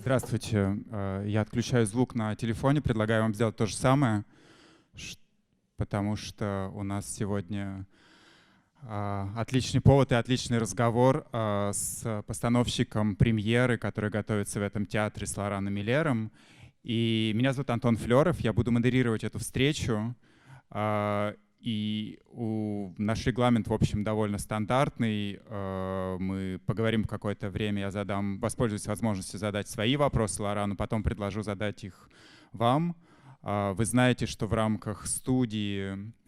Здравствуйте. Я отключаю звук на телефоне, предлагаю вам сделать то же самое, потому что у нас сегодня отличный повод и отличный разговор с постановщиком премьеры, который готовится в этом театре, с Лораном Миллером. И меня зовут Антон Флеров, я буду модерировать эту встречу. И наш регламент, в общем, довольно стандартный. Мы поговорим какое-то время, я воспользуюсь возможностью задать свои вопросы Лорану, потом предложу задать их вам. Вы знаете, что в рамках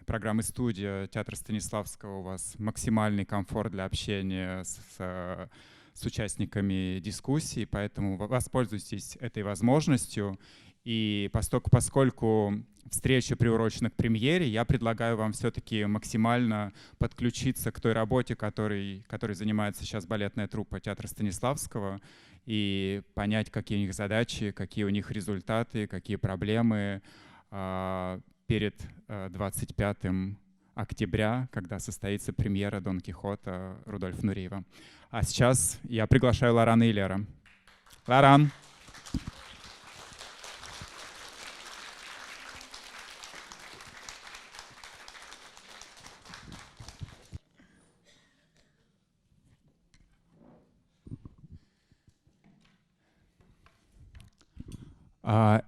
программы «Студия» театра Станиславского у вас максимальный комфорт для общения с участниками дискуссии, поэтому воспользуйтесь этой возможностью. И поскольку встреча приурочена к премьере, я предлагаю вам все-таки максимально подключиться к той работе, которой занимается сейчас балетная труппа театра Станиславского, и понять, какие у них задачи, какие у них результаты, какие проблемы перед 25 октября, когда состоится премьера Дон Кихота Рудольфа Нуриева. А сейчас я приглашаю Лорана Миллера. Лоран.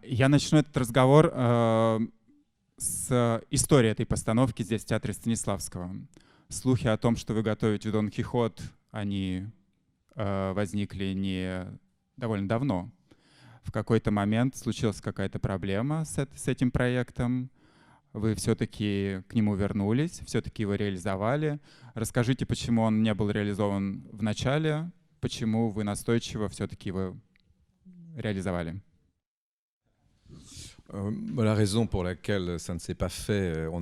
Я начну этот разговор с истории этой постановки здесь, в театре Станиславского. Слухи о том, что вы готовите Дон Кихот, они возникли довольно давно. В какой-то момент случилась какая-то проблема с этим проектом. Вы все-таки к нему вернулись, все-таки его реализовали. Расскажите, почему он не был реализован в начале, почему вы настойчиво все-таки его реализовали. La raison pour laquelle ça ne s'est pas fait, on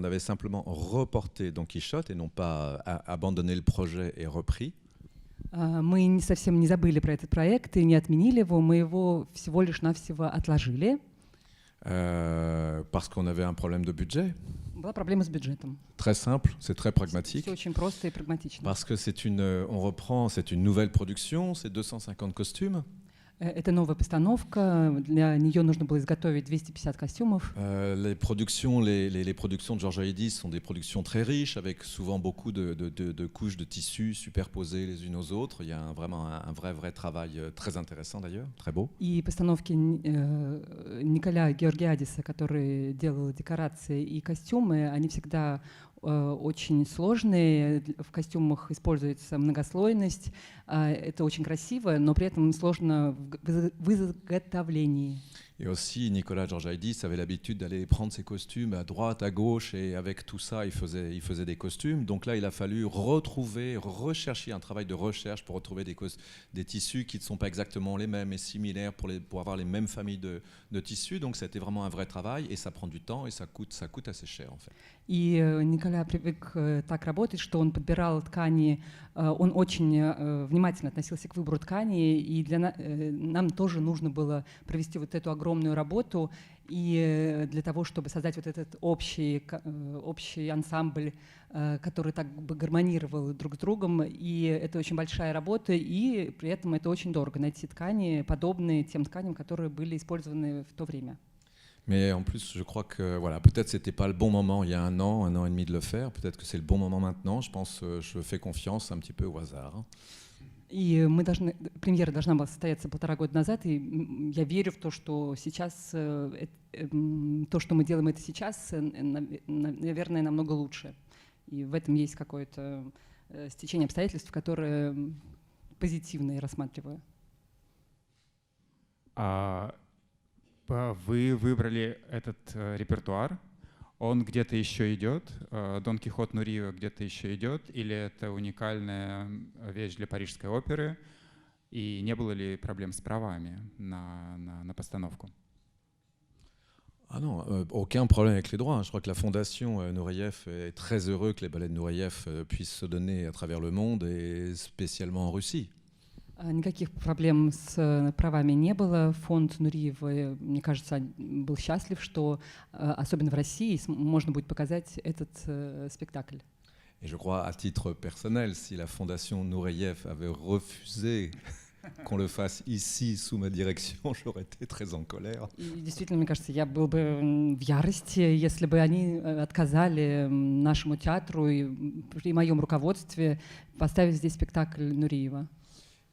avait simplement reporté Don Quichotte et non pas abandonné le projet et repris. Мы совсем не забыли про этот проект и не отменили его, мы его всего лишь навсего отложили. Parce qu'on avait un problème de budget. Была проблема с бюджетом. Très simple, c'est très pragmatique. Все очень просто и прагматично. Parce que c'est une nouvelle production, c'est 250 costumes. Это новая постановка, для нее нужно было изготовить 250 костюмов. Les productions de Georges Haïdis sont des productions très riches, avec souvent beaucoup de couches de tissus superposées les unes aux autres. Il y a vraiment un vrai travail très intéressant d'ailleurs, très beau. И постановки Николя Георгиадиса, который делал декорации и костюмы, они всегда очень сложные. В костюмах используется многослойность. Это очень красиво, но при этом сложно в изготовлении. Et aussi, Nicolas Georges-Haïdis avait l'habitude d'aller prendre ses costumes à droite, à gauche, et avec tout ça, il faisait des costumes. Donc là, il a fallu rechercher un travail de recherche pour retrouver des tissus qui ne sont pas exactement les mêmes et similaires pour avoir les mêmes familles de tissus. Donc c'était vraiment un vrai travail, et ça prend du temps, et ça coûte assez cher, en fait. И Николя привык так работать, что он подбирал ткани, он очень внимательно относился к выбору ткани, и нам тоже нужно было провести вот эту огромную работу, и для того, чтобы создать вот этот общий ансамбль, который так бы гармонировал друг с другом, и это очень большая работа, и при этом это очень дорого найти ткани, подобные тем тканям, которые были использованы в то время. Mais en plus, je crois que peut-être c'était pas le bon moment il y a un an et demi de le faire. Peut-être que c'est le bon moment maintenant. Je fais confiance un petit peu au hasard. И премьера должна была состояться 1,5 года назад, и я верю в то, что сейчас, то, что мы делаем это сейчас, наверное, намного лучше. И в этом есть какое-то стечение обстоятельств, которые позитивно я рассматриваю. Вы выбрали этот репертуар, он где-то еще идет, Дон Кихот Нуриева где-то еще идет, или это уникальная вещь для Парижской оперы, и не было ли проблем с правами на постановку? Ah non, aucun problème avec les droits. Je crois que la Fondation Nureyev est très heureux que les ballets de Nureyev puissent se donner à travers le monde, et spécialement en Russie. Никаких проблем с правами не было. Фонд Нуриева, мне кажется, был счастлив, что особенно в России можно будет показать этот спектакль. Et je crois, à titre personnel, si la Fondation Nureyev avait refusé qu'on le fasse ici, sous ma direction, j'aurais été très en colère. И действительно, мне кажется, я был бы в ярости, если бы они отказали нашему театру и при моем руководстве поставить здесь спектакль Нуриева.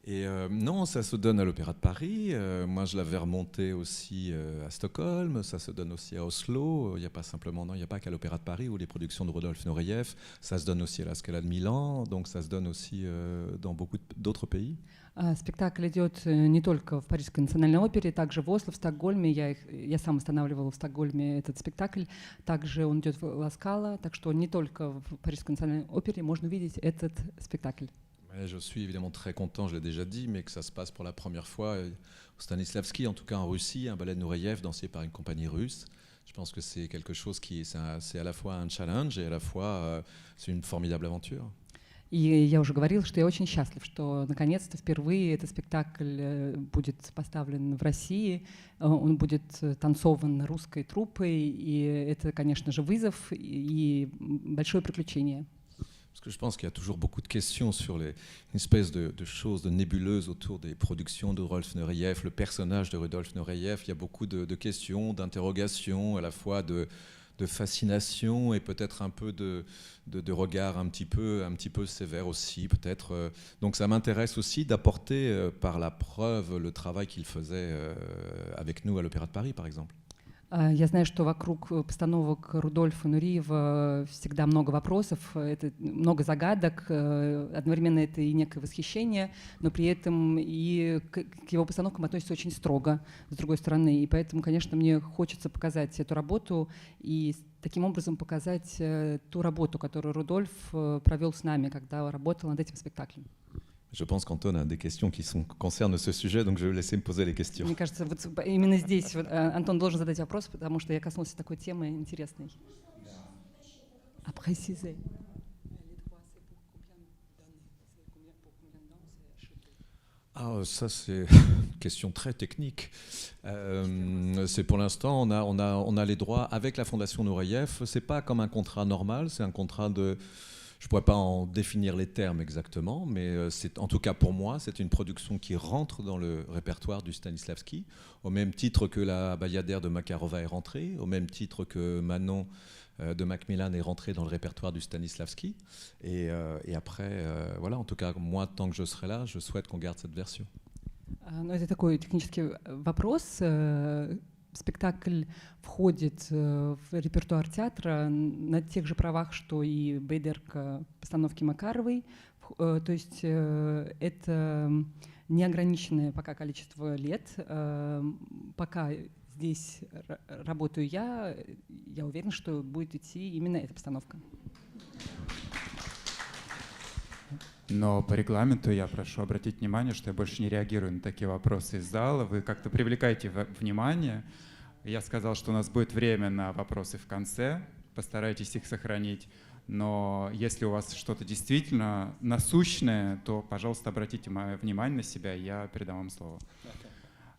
Et non, ça se donne à l'Opéra de Paris. Moi, je l'avais remonté aussi à Stockholm. Ça se donne aussi à Oslo. Il n'y a pas simplement, non, il n'y a pas qu'à l'Opéra de Paris ou les productions de Rodolphe Nureyev. Ça se donne aussi à la Scala de Milan. Donc, ça se donne aussi dans beaucoup d'autres pays. Спектакль идет не только в Парижской национальной опере, также в Осло, в Стокгольме. Я сам останавливала в Стокгольме этот спектакль. Также он идет в Ла Скала, так что не только в Парижской национальной опере можно увидеть этот спектакль. Je suis évidemment très content, je l'ai déjà dit, mais que ça se passe pour la première fois au Stanislavski, en tout cas en Russie, un ballet de Nureyev dansé par une compagnie russe. Je pense que c'est quelque chose c'est à la fois un challenge et à la fois c'est une formidable aventure. И я уже говорила, что я очень счастлив, что наконец-то впервые этот спектакль будет поставлен в России, он будет танцован русской труппой, и это, конечно же, вызов и большое приключение. Parce que je pense qu'il y a toujours beaucoup de questions sur une espèce de choses de nébuleuses autour des productions de Rudolf Nureyev, le personnage de Rudolf Nureyev. Il y a beaucoup de questions, d'interrogations, à la fois de fascination et peut-être un peu de regard un petit peu sévère aussi, peut-être. Donc ça m'intéresse aussi d'apporter par la preuve le travail qu'il faisait avec nous à l'Opéra de Paris, par exemple. Я знаю, что вокруг постановок Рудольфа Нуриева всегда много вопросов, это много загадок, одновременно это и некое восхищение, но при этом и к его постановкам относятся очень строго, с другой стороны. И поэтому, конечно, мне хочется показать эту работу и таким образом показать ту работу, которую Рудольф провел с нами, когда работал над этим спектаклем. Je pense qu'Anton a des questions qui concernent ce sujet, donc je vais laisser me poser les questions. Мне кажется, вот именно здесь Антон должен задать вопрос, потому что я коснулся такой темы интересной. А préciser. Ah, ça c'est une question très technique. C'est pour l'instant, on a les droits avec la Fondation Nureyev. C'est pas comme un contrat normal, c'est un contrat de... Je ne pourrais pas en définir les termes exactement, mais en tout cas pour moi, c'est une production qui rentre dans le répertoire du Stanislavski, au même titre que la Bayadère de Makarova est rentrée, au même titre que Manon de Macmillan est rentrée dans le répertoire du Stanislavski. Et après, voilà, en tout cas, moi, tant que je serai là, je souhaite qu'on garde cette version. Ну, это такой технический вопрос. Спектакль входит в репертуар театра на тех же правах, что и Бейдерка постановки Макаровой. То есть это неограниченное пока количество лет. Пока здесь работаю я уверена, что будет идти именно эта постановка. Но по регламенту я прошу обратить внимание, что я больше не реагирую на такие вопросы из зала. Вы как-то привлекаете внимание. Я сказал, что у нас будет время на вопросы в конце. Постарайтесь их сохранить. Но если у вас что-то действительно насущное, то, пожалуйста, обратите мое внимание на себя, и я передам вам слово.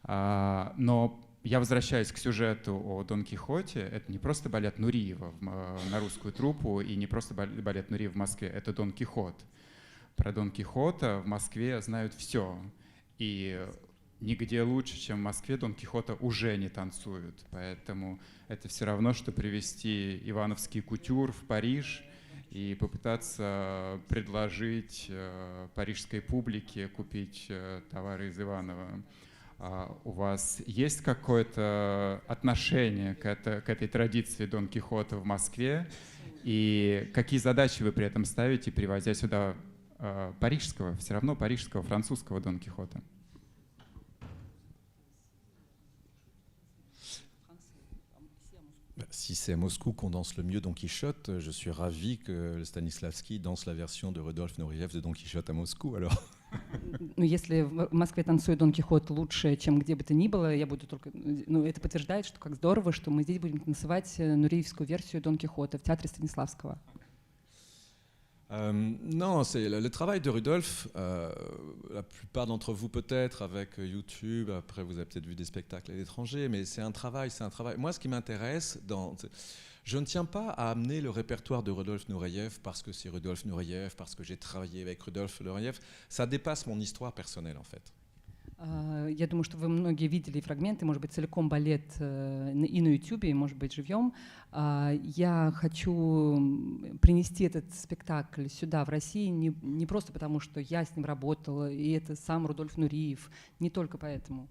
Но я возвращаюсь к сюжету о Дон Кихоте. Это не просто балет Нуриева на русскую труппу и не просто балет Нуриева в Москве. Это Дон Кихот. Про Дон Кихота в Москве знают все. И нигде лучше, чем в Москве, Дон Кихота уже не танцуют. Поэтому это все равно, что привезти ивановский кутюр в Париж и попытаться предложить парижской публике купить товары из Иванова. У вас есть какое-то отношение к этой традиции Дон Кихота в Москве? И какие задачи вы при этом ставите, привозя сюда парижского, все равно парижского, французского Дон Кихота? Si c'est à Moscou qu'on danse le mieux Don Quichotte, je suis ravi que le Stanislavski danse la version de Rudolf Nureyev de Don Quichotte à Moscou. Alors. Ну, если в Москве танцует Дон Кихот лучше, чем где бы то ни было, я буду только... Ну, это подтверждает, что как здорово, что мы здесь будем танцевать нуреевскую версию Дон Кихота в театре Станиславского. Non, c'est le travail de Rudolf. La plupart d'entre vous peut-être avec YouTube, après vous avez peut-être vu des spectacles à l'étranger, mais c'est un travail. Moi, ce qui m'intéresse, je ne tiens pas à amener le répertoire de Rudolf Nureyev parce que c'est Rudolf Nureyev, parce que j'ai travaillé avec Rudolf Nureyev. Ça dépasse mon histoire personnelle en fait. Я думаю, что вы многие видели фрагменты, может быть, целиком балет и на YouTube, и, может быть, живьем. Я хочу принести этот спектакль сюда, в России, не просто потому, что я с ним работала, и это сам Рудольф Нуриев, не только поэтому.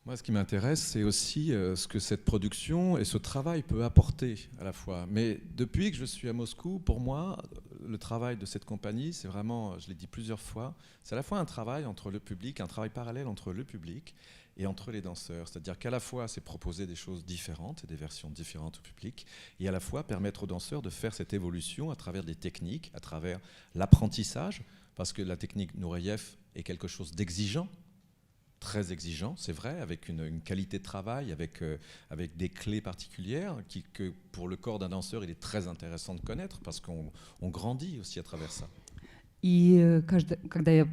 Moi, ce qui m'intéresse, c'est aussi ce que cette production et ce travail peut apporter à la fois. Mais depuis que je suis à Moscou, pour moi, le travail de cette compagnie, c'est vraiment, je l'ai dit plusieurs fois, c'est à la fois un travail entre le public, un travail parallèle entre le public et entre les danseurs. C'est-à-dire qu'à la fois, c'est proposer des choses différentes et des versions différentes au public, et à la fois permettre aux danseurs de faire cette évolution à travers des techniques, à travers l'apprentissage, parce que la technique Nureyev est quelque chose d'exigeant, très exigeant, c'est vrai, avec une qualité de travail, avec des clés particulières que pour le corps d'un danseur, il est très intéressant de connaître parce qu'on grandit aussi à travers ça. И когда я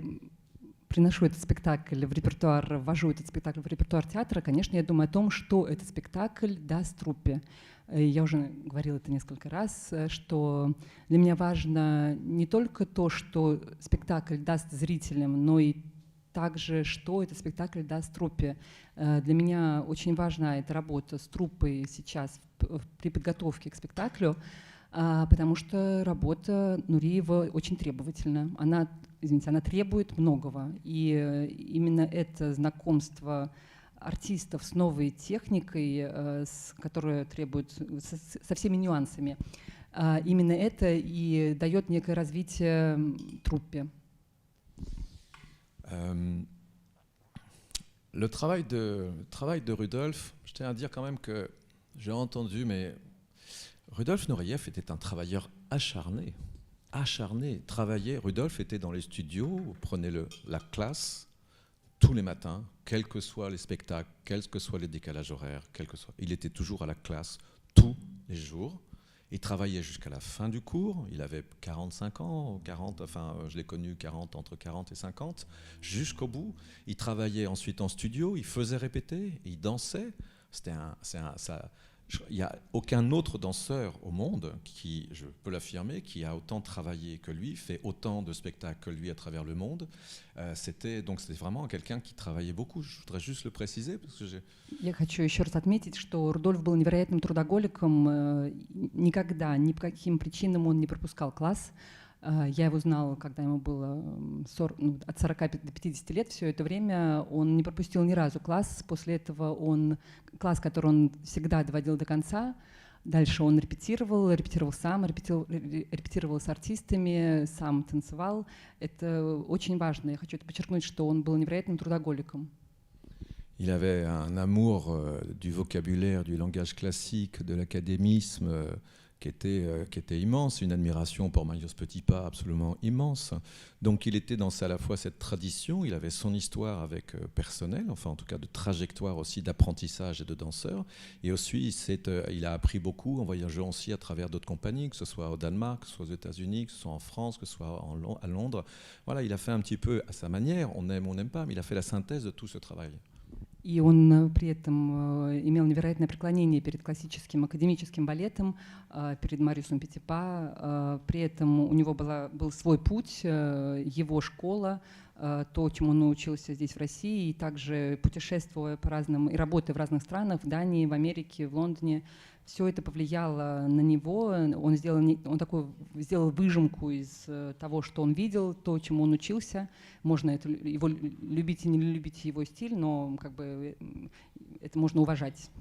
приношу этот спектакль в репертуар, ввожу этот спектакль в репертуар театра, конечно, я думаю о том, что этот спектакль даст труппе. Я уже говорила это несколько раз, что для меня важно не только то, что спектакль даст зрителям, но и также, что этот спектакль даст труппе. Для меня очень важна эта работа с труппой сейчас при подготовке к спектаклю, потому что работа Нуриева очень требовательна. Она требует многого. И именно это знакомство артистов с новой техникой, которая требует со всеми нюансами, именно это и дает некое развитие труппе. Le travail de Rudolf, je tiens à dire quand même que j'ai entendu, mais Rudolf Nureyev était un travailleur acharné. Rudolf était dans les studios, prenait la classe tous les matins, quels que soient les spectacles, quels que soient les décalages horaires, il était toujours à la classe tous les jours. Il travaillait jusqu'à la fin du cours, il avait 45 ans, 40, enfin je l'ai connu entre 40 et 50, jusqu'au bout. Il travaillait ensuite en studio, il faisait répéter, il dansait. Il n'y a aucun autre danseur au monde qui, je peux l'affirmer, qui a autant travaillé que lui, fait autant de spectacles que lui à travers le monde. C'était vraiment quelqu'un qui travaillait beaucoup. Je voudrais juste le préciser parce que Я хочу еще раз отметить, что Рудольф был невероятным трудоголиком. Никогда, ни по каким причинам он не пропускал класс. Я его знала, когда ему было от 40 до 50 лет. Все это время он не пропустил ни разу класс. После этого класс, который он всегда доводил до конца. Дальше он репетировал сам, репетировал с артистами, сам танцевал. Это очень важно. Я хочу это подчеркнуть, что он был невероятным трудоголиком. Il avait un amour du vocabulaire, du langage classique, de l'académisme qui était immense, une admiration pour Marius Petipa absolument immense. Donc il était dans à la fois cette tradition, il avait son histoire avec personnel, enfin en tout cas de trajectoire aussi d'apprentissage et de danseur. Et aussi il a appris beaucoup en voyageant aussi à travers d'autres compagnies, que ce soit au Danemark, que ce soit aux États-Unis, que ce soit en France, que ce soit à Londres. Voilà, il a fait un petit peu à sa manière, on aime, on n'aime pas, mais il a fait la synthèse de tout ce travail. И он при этом имел невероятное преклонение перед классическим академическим балетом, перед Мариусом Петипа. При этом у него был свой путь, его школа, то, чему он научился здесь в России, и также путешествуя по разным, и работая в разных странах, в Дании, в Америке, в Лондоне. Все это повлияло на него. Он сделал выжимку из того, что он видел, то, чему он учился. Можно его любить и не любить его стиль, но как бы это можно уважать.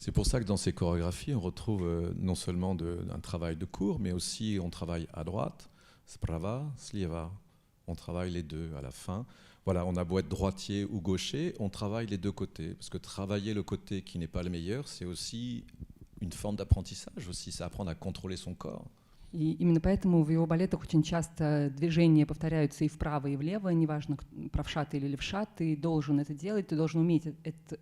C'est pour ça que dans ces chorégraphies, on retrouve non seulement un travail de cours, mais aussi on travaille à droite, sprava, slieva. On travaille les deux à la fin. Voilà, on a beau être droitier ou gaucher, on travaille les deux côtés. Parce que travailler le côté qui n'est pas le meilleur, c'est aussi une forme d'apprentissage aussi, c'est apprendre à contrôler son corps. И именно поэтому в его балетах очень часто движения повторяются и вправо, и влево, неважно, правша ты или левша, ты должен это делать, ты должен уметь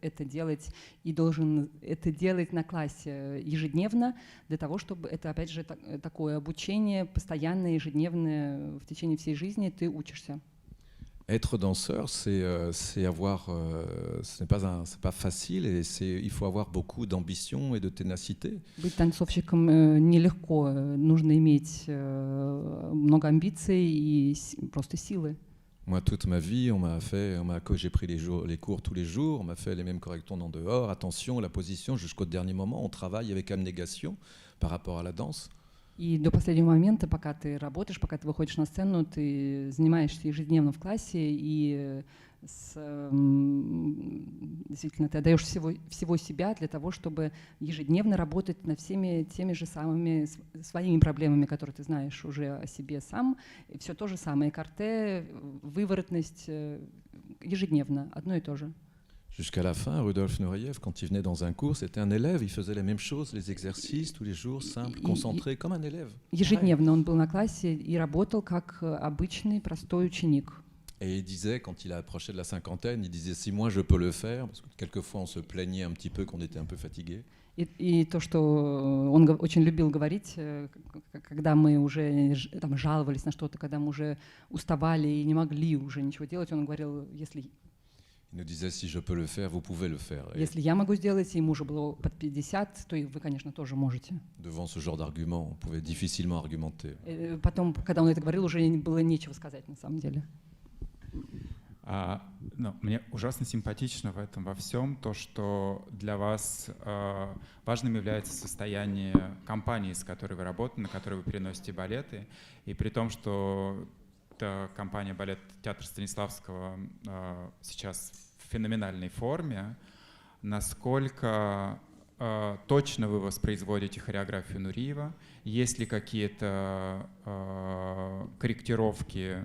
это делать, и должен это делать на классе ежедневно, для того, чтобы это, опять же, такое обучение постоянное, ежедневное, в течение всей жизни ты учишься. Être danseur, c'est avoir, c'est pas facile et il faut avoir beaucoup d'ambition et de ténacité. Быть танцовщиком нелегко, нужно иметь много амбиций и просто силы. Moi, toute ma vie, j'ai pris les cours tous les jours, on m'a fait les mêmes corrections en dehors. Attention, la position, jusqu'au dernier moment, on travaille avec abnégation par rapport à la danse. И до последнего момента, пока ты работаешь, пока ты выходишь на сцену, ты занимаешься ежедневно в классе и действительно ты отдаешь всего себя для того, чтобы ежедневно работать над всеми теми же самыми своими проблемами, которые ты знаешь уже о себе сам. И все то же самое. Карте, выворотность ежедневно, одно и то же. Jusqu'à la fin, Rudolf Nureyev, quand il venait dans un cours, c'était un élève, il faisait la même chose, les exercices tous les jours, simples, concentrés, comme un élève. Ежедневно он был на классе и работал как обычный простой ученик. Et il disait, quand il approchait de la cinquantaine, il disait si moi je peux le faire, parce que quelquefois on se plaignait un petit peu qu'on était un peu fatigué. И то, что он очень любил говорить, когда мы уже там жаловались на что-то, когда мы уже уставали и не могли уже ничего делать, он говорил, если Il nous disait si je peux le faire, vous pouvez le faire. Et если я могу сделать, и ему уже было под 50, то и вы, конечно, тоже можете. devant ce genre d'argument, on pouvait difficilement argumenter. Потом, когда он это говорил, уже было нечего сказать на самом деле. Мне ужасно симпатично в этом во всем то, что для вас важным является состояние компании, с которой вы работаете, на которой вы переносите балеты, и при том, что компания «Балет Театр Станиславского» сейчас в феноменальной форме, насколько точно вы воспроизводите хореографию Нуриева, есть ли какие-то корректировки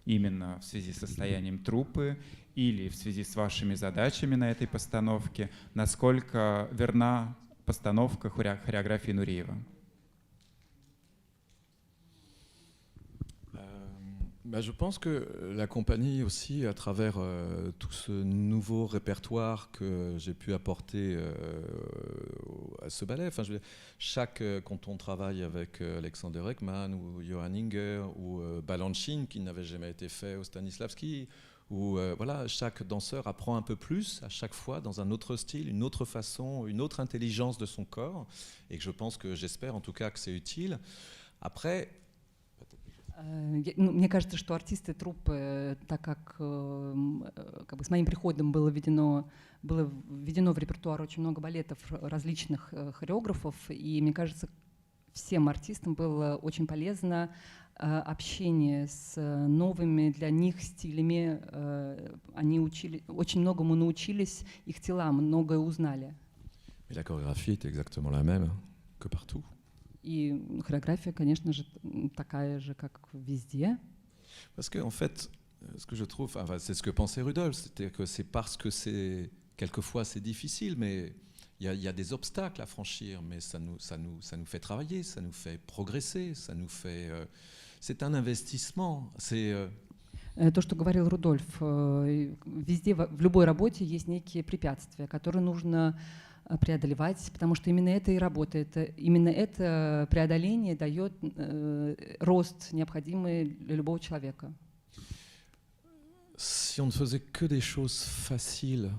именно в связи с состоянием труппы или в связи с вашими задачами на этой постановке, насколько верна постановка хореографии Нуриева? Je pense que la compagnie aussi, à travers tout ce nouveau répertoire que j'ai pu apporter à ce ballet, enfin, quand on travaille avec Alexander Ekman ou Johan Inger ou Balanchine, qui n'avait jamais été fait au Stanislavski, où voilà, chaque danseur apprend un peu plus à chaque fois dans un autre style, une autre façon, une autre intelligence de son corps, et que j'espère en tout cas que c'est utile. Après, мне кажется, что артисты труппы, так как бы с моим приходом было введено в репертуар очень много балетов различных хореографов, и мне кажется, всем артистам было очень полезно общение с новыми для них стилями. Они очень многому научились, их тела многое узнали. Mais la chorégraphie est exactement la même que partout. И хореография, конечно же, такая же, как везде. Parce que en fait, ce que je trouve, enfin, c'est ce que pensait Rudolf, c'était que c'est parce que quelquefois c'est difficile, mais il y a des obstacles à franchir, mais ça nous fait travailler, ça nous fait progresser, c'est un investissement. То, что говорил Рудольф, везде, в любой работе есть некие препятствия, которые нужно преодолевать, потому что именно это и работает. Именно это преодоление дает рост, необходимый для любого человека. Si on ne faisait que des choses faciles,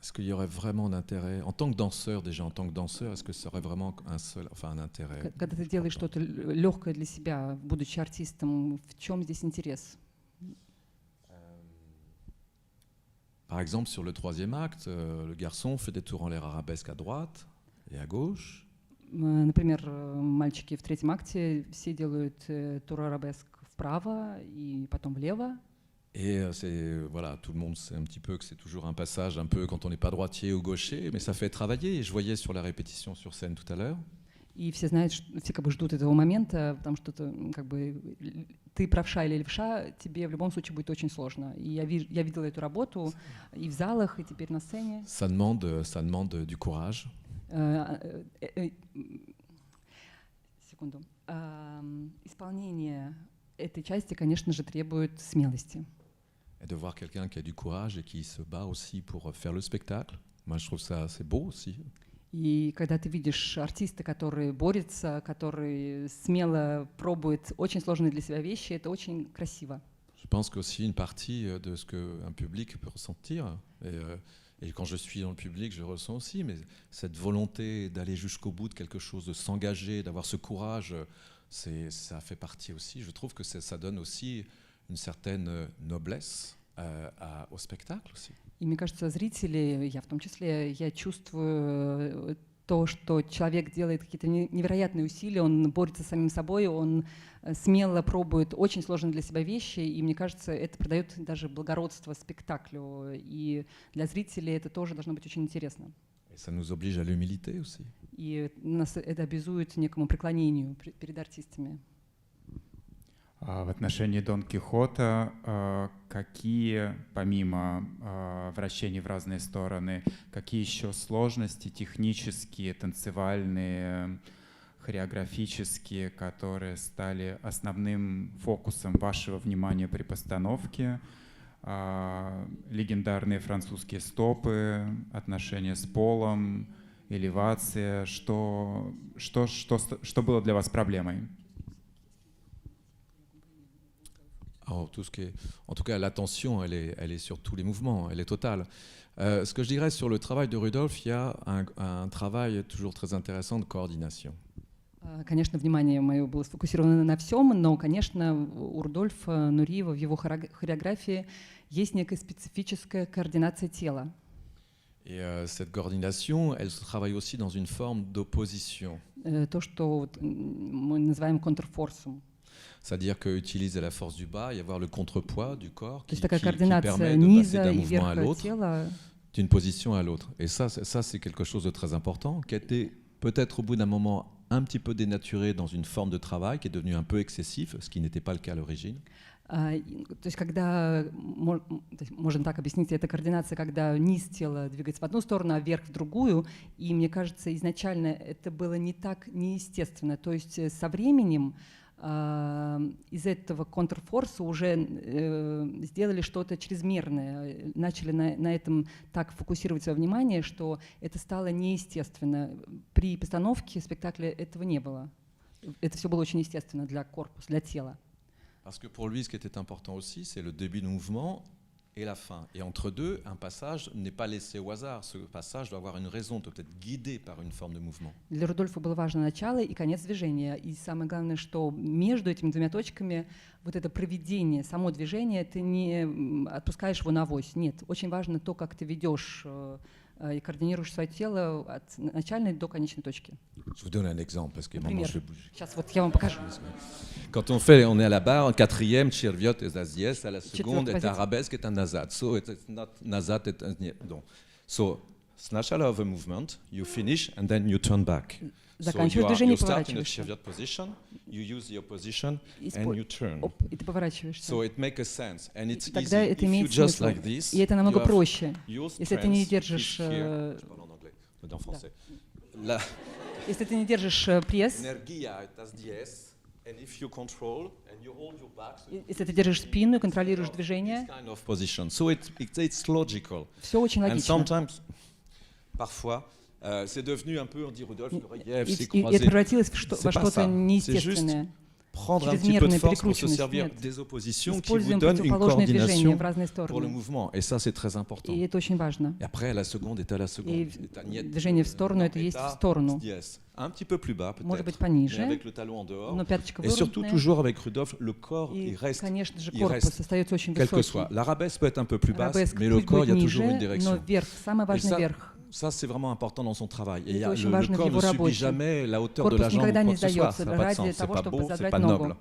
est-ce qu'il y aurait vraiment un intérêt en tant que danseur, déjà en tant que danseur, est-ce que ça aurait vraiment un intérêt? Когда ты делаешь что-то легкое для себя, будучи артистом, в чем здесь интерес? Par exemple, sur le troisième acte, le garçon fait des tours en l'air arabesque à droite et à gauche. Например, мальчики в третьем акте все делают тур арабеск вправо и потом влево. Et voilà, tout le monde sait un petit peu que c'est toujours un passage un peu quand on n'est pas droitier ou gaucher, mais ça fait travailler. Et je voyais sur la répétition sur scène tout à l'heure. И все знают, все как бы ждут этого момента, потому что как бы ты правша или левша, тебе в любом случае будет очень сложно. И я видела эту работу и в залах, и теперь на сцене. Ça demande du courage. Секунду. Исполнение этой части, конечно же, требует смелости. Et de voir quelqu'un qui a du courage et qui se bat aussi pour faire le spectacle. Moi, je trouve ça c'est beau aussi. И когда ты видишь артиста, который борется, который смело пробует очень сложные для себя вещи, это очень красиво. Je pense qu'aussi une partie de ce qu'un public peut ressentir, et quand je suis dans le public, je ressens aussi, mais cette volonté d'aller jusqu'au bout de quelque chose, de s'engager, d'avoir ce courage, ça fait partie aussi. Je trouve que ça donne aussi une certaine noblesse au spectacle aussi. И мне кажется, зрители, я в том числе, я чувствую то, что человек делает какие-то невероятные усилия, он борется с самим собой, он смело пробует очень сложные для себя вещи, и мне кажется, это придает даже благородство спектаклю, и для зрителей это тоже должно быть очень интересно. Et ça nous oblige à l'humilité aussi. И нас это обязует к некому преклонению перед артистами. В отношении Дон Кихота, какие, помимо вращений в разные стороны, какие еще сложности технические, танцевальные, хореографические, которые стали основным фокусом вашего внимания при постановке? Легендарные французские стопы, отношения с полом, элевация, что было для вас проблемой? Alors, en tout cas, l'attention, elle est sur tous les mouvements, elle est totale. Ce que je dirais sur le travail de Rudolf, il y a un travail toujours très intéressant de coordination. Конечно, внимание мое было сфокусировано на всем, но, конечно, у Рудольфа Нуриева в его хореографии есть некая специфическая координация тела. Et cette coordination, elle se travaille aussi dans une forme d'opposition. То, что мы называем контрфорсом. C'est-à-dire qu'utiliser la force du bas et avoir le contrepoids du corps qui такая permet координация de passer низа d'un и mouvement à верха l'autre, тела. d'une position à l'autre. Et ça, c'est quelque chose de très important, qui a été peut-être au bout d'un moment un petit peu dénaturé dans une forme de travail qui est devenu un peu excessif, ce qui n'était pas le cas à l'origine. То есть, когда, можно так объяснить, это координация, когда низ тела двигается в одну сторону, а вверх в другую. И мне кажется, изначально это было не так неестественно. То есть со временем из этого контрфорса уже сделали что-то чрезмерное, начали на этом так фокусировать свое внимание, что это стало неестественно. При постановке спектакля этого не было. Это все было очень естественно для корпуса, для тела. Parce que pour lui, ce qui était important aussi, c'est le début du mouvement et la fin. Et entre deux, un passage n'est pas laissé au hasard. Ce passage doit avoir une raison, doit être guidé par une forme de mouvement. Для Рудольфа было важно начало и конец движения. И самое главное, что между этими двумя точками вот это проведение, само движение, ты не отпускаешь его на авось. Нет, очень важно то, как ты ведешь и координируешь свое тело от начальной до конечной точки. Je vous donne un exemple, parce que maintenant je vais bouger. Сейчас вот я вам покажу. Quand on est à la barre, en quatrième, Tcherviot et Zazies, à la seconde est arabesque et un nazat. So it's not nazat et un donc. So snatch out of a movement, you finish and then you turn back. So you start in a Tcherviot position, you use the opposition and you turn. И ты поворачиваешься. So it makes a sense and it's easy. Тогда это If you имеет just смысл. like this, И это намного проще. your Если ты не strength держишь, is here. Je parle en anglais, mais en français. La если ты не держишь пресс, energia est as dies. And if you control and you hold your back, so если ты держишь спину и контролируешь this движение, kind of position. So it's logical. все очень And логично. sometimes, parfois, c'est devenu un peu, on dit Rudolf, le relief, c'est И это croisé. превратилось во C'est что-то pas ça. неестественное. Prendre un petit peu de чрезмерная force pour se перекрученность, servir нет. des oppositions qui Используем vous donnent une противоположные движения coordination в разные pour le стороны. mouvement. Et ça, c'est très important. И это очень важно. Et après, la seconde est à la seconde. И État niet, движение в сторону — это есть в сторону. dies. Un petit peu plus bas, Может быть, peut-être, mais пониже, avec le talon en dehors. но пяточка Et surtout, выровненная. toujours avec Rudolf, le corps, И, il reste, конечно же, il корпус reste, остается очень quel que высокий. soit. L'arabesque peut être un peu plus basse, Арабеск mais le пусть corps, il y будет a toujours une ниже, direction. но вверх, самое важное ça, вверх. Ça, c'est vraiment important dans son travail. Et Это очень le важно в corps его ne subit работе. jamais la hauteur de Корпус la jambe ou никогда quoi не que ce soit. сдается Ça n'a pas de ради sens, c'est того, pas чтобы beau, c'est задрать pas ногу. noble.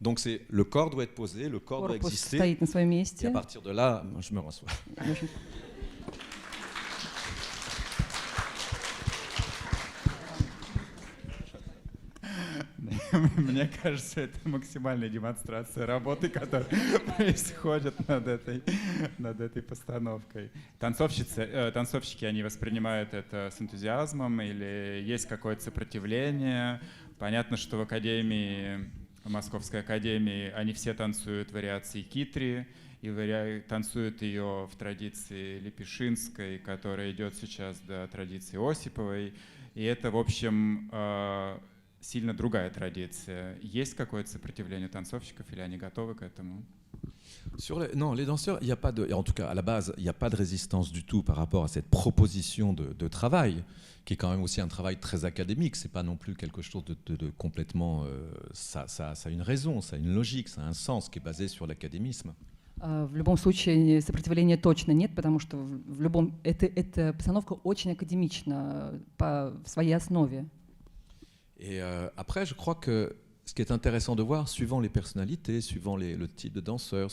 Donc le corps doit être posé, le corps doit Корпус exister. стоит на своем Et à месте. partir de là, je me rassois. В общем, Мне кажется, это максимальная демонстрация работы, которая происходит над этой постановкой. Танцовщики, они воспринимают это с энтузиазмом или есть какое-то сопротивление? Понятно, что в академии, в Московской академии, они все танцуют вариации китри и танцуют ее в традиции Лепешинской, которая идет сейчас до традиции Осиповой. И это, в общем, сильно другая традиция. Есть какое-то сопротивление танцовщиков или они готовы к этому? Non, les danseurs, il n'y a pas de, en tout cas à la base, il n'y a pas de résistance du tout par rapport à cette proposition de travail, qui est quand même aussi un travail très académique. C'est pas non plus quelque chose de complètement. Ça a une raison, ça a une logique, ça a un sens qui est basé sur l'académisme. В любом случае сопротивления точно нет, потому что в любом эта постановка очень академична в своей основе. Et après, je crois que ce qui est intéressant de voir, suivant les personnalités, suivant le type de danseur,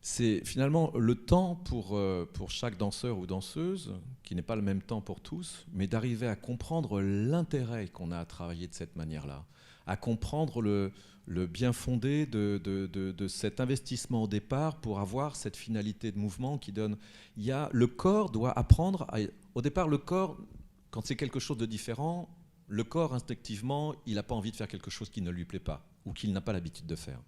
c'est finalement le temps pour chaque danseur ou danseuse, qui n'est pas le même temps pour tous, mais d'arriver à comprendre l'intérêt qu'on a à travailler de cette manière-là, à comprendre le bien fondé de cet investissement au départ pour avoir cette finalité de mouvement qui donne. Le corps doit apprendre. Au départ, le corps, quand c'est quelque chose de différent, le corps, instinctivement, il n'a pas envie de faire quelque chose qui ne lui plaît pas ou qu'il n'a pas l'habitude de faire.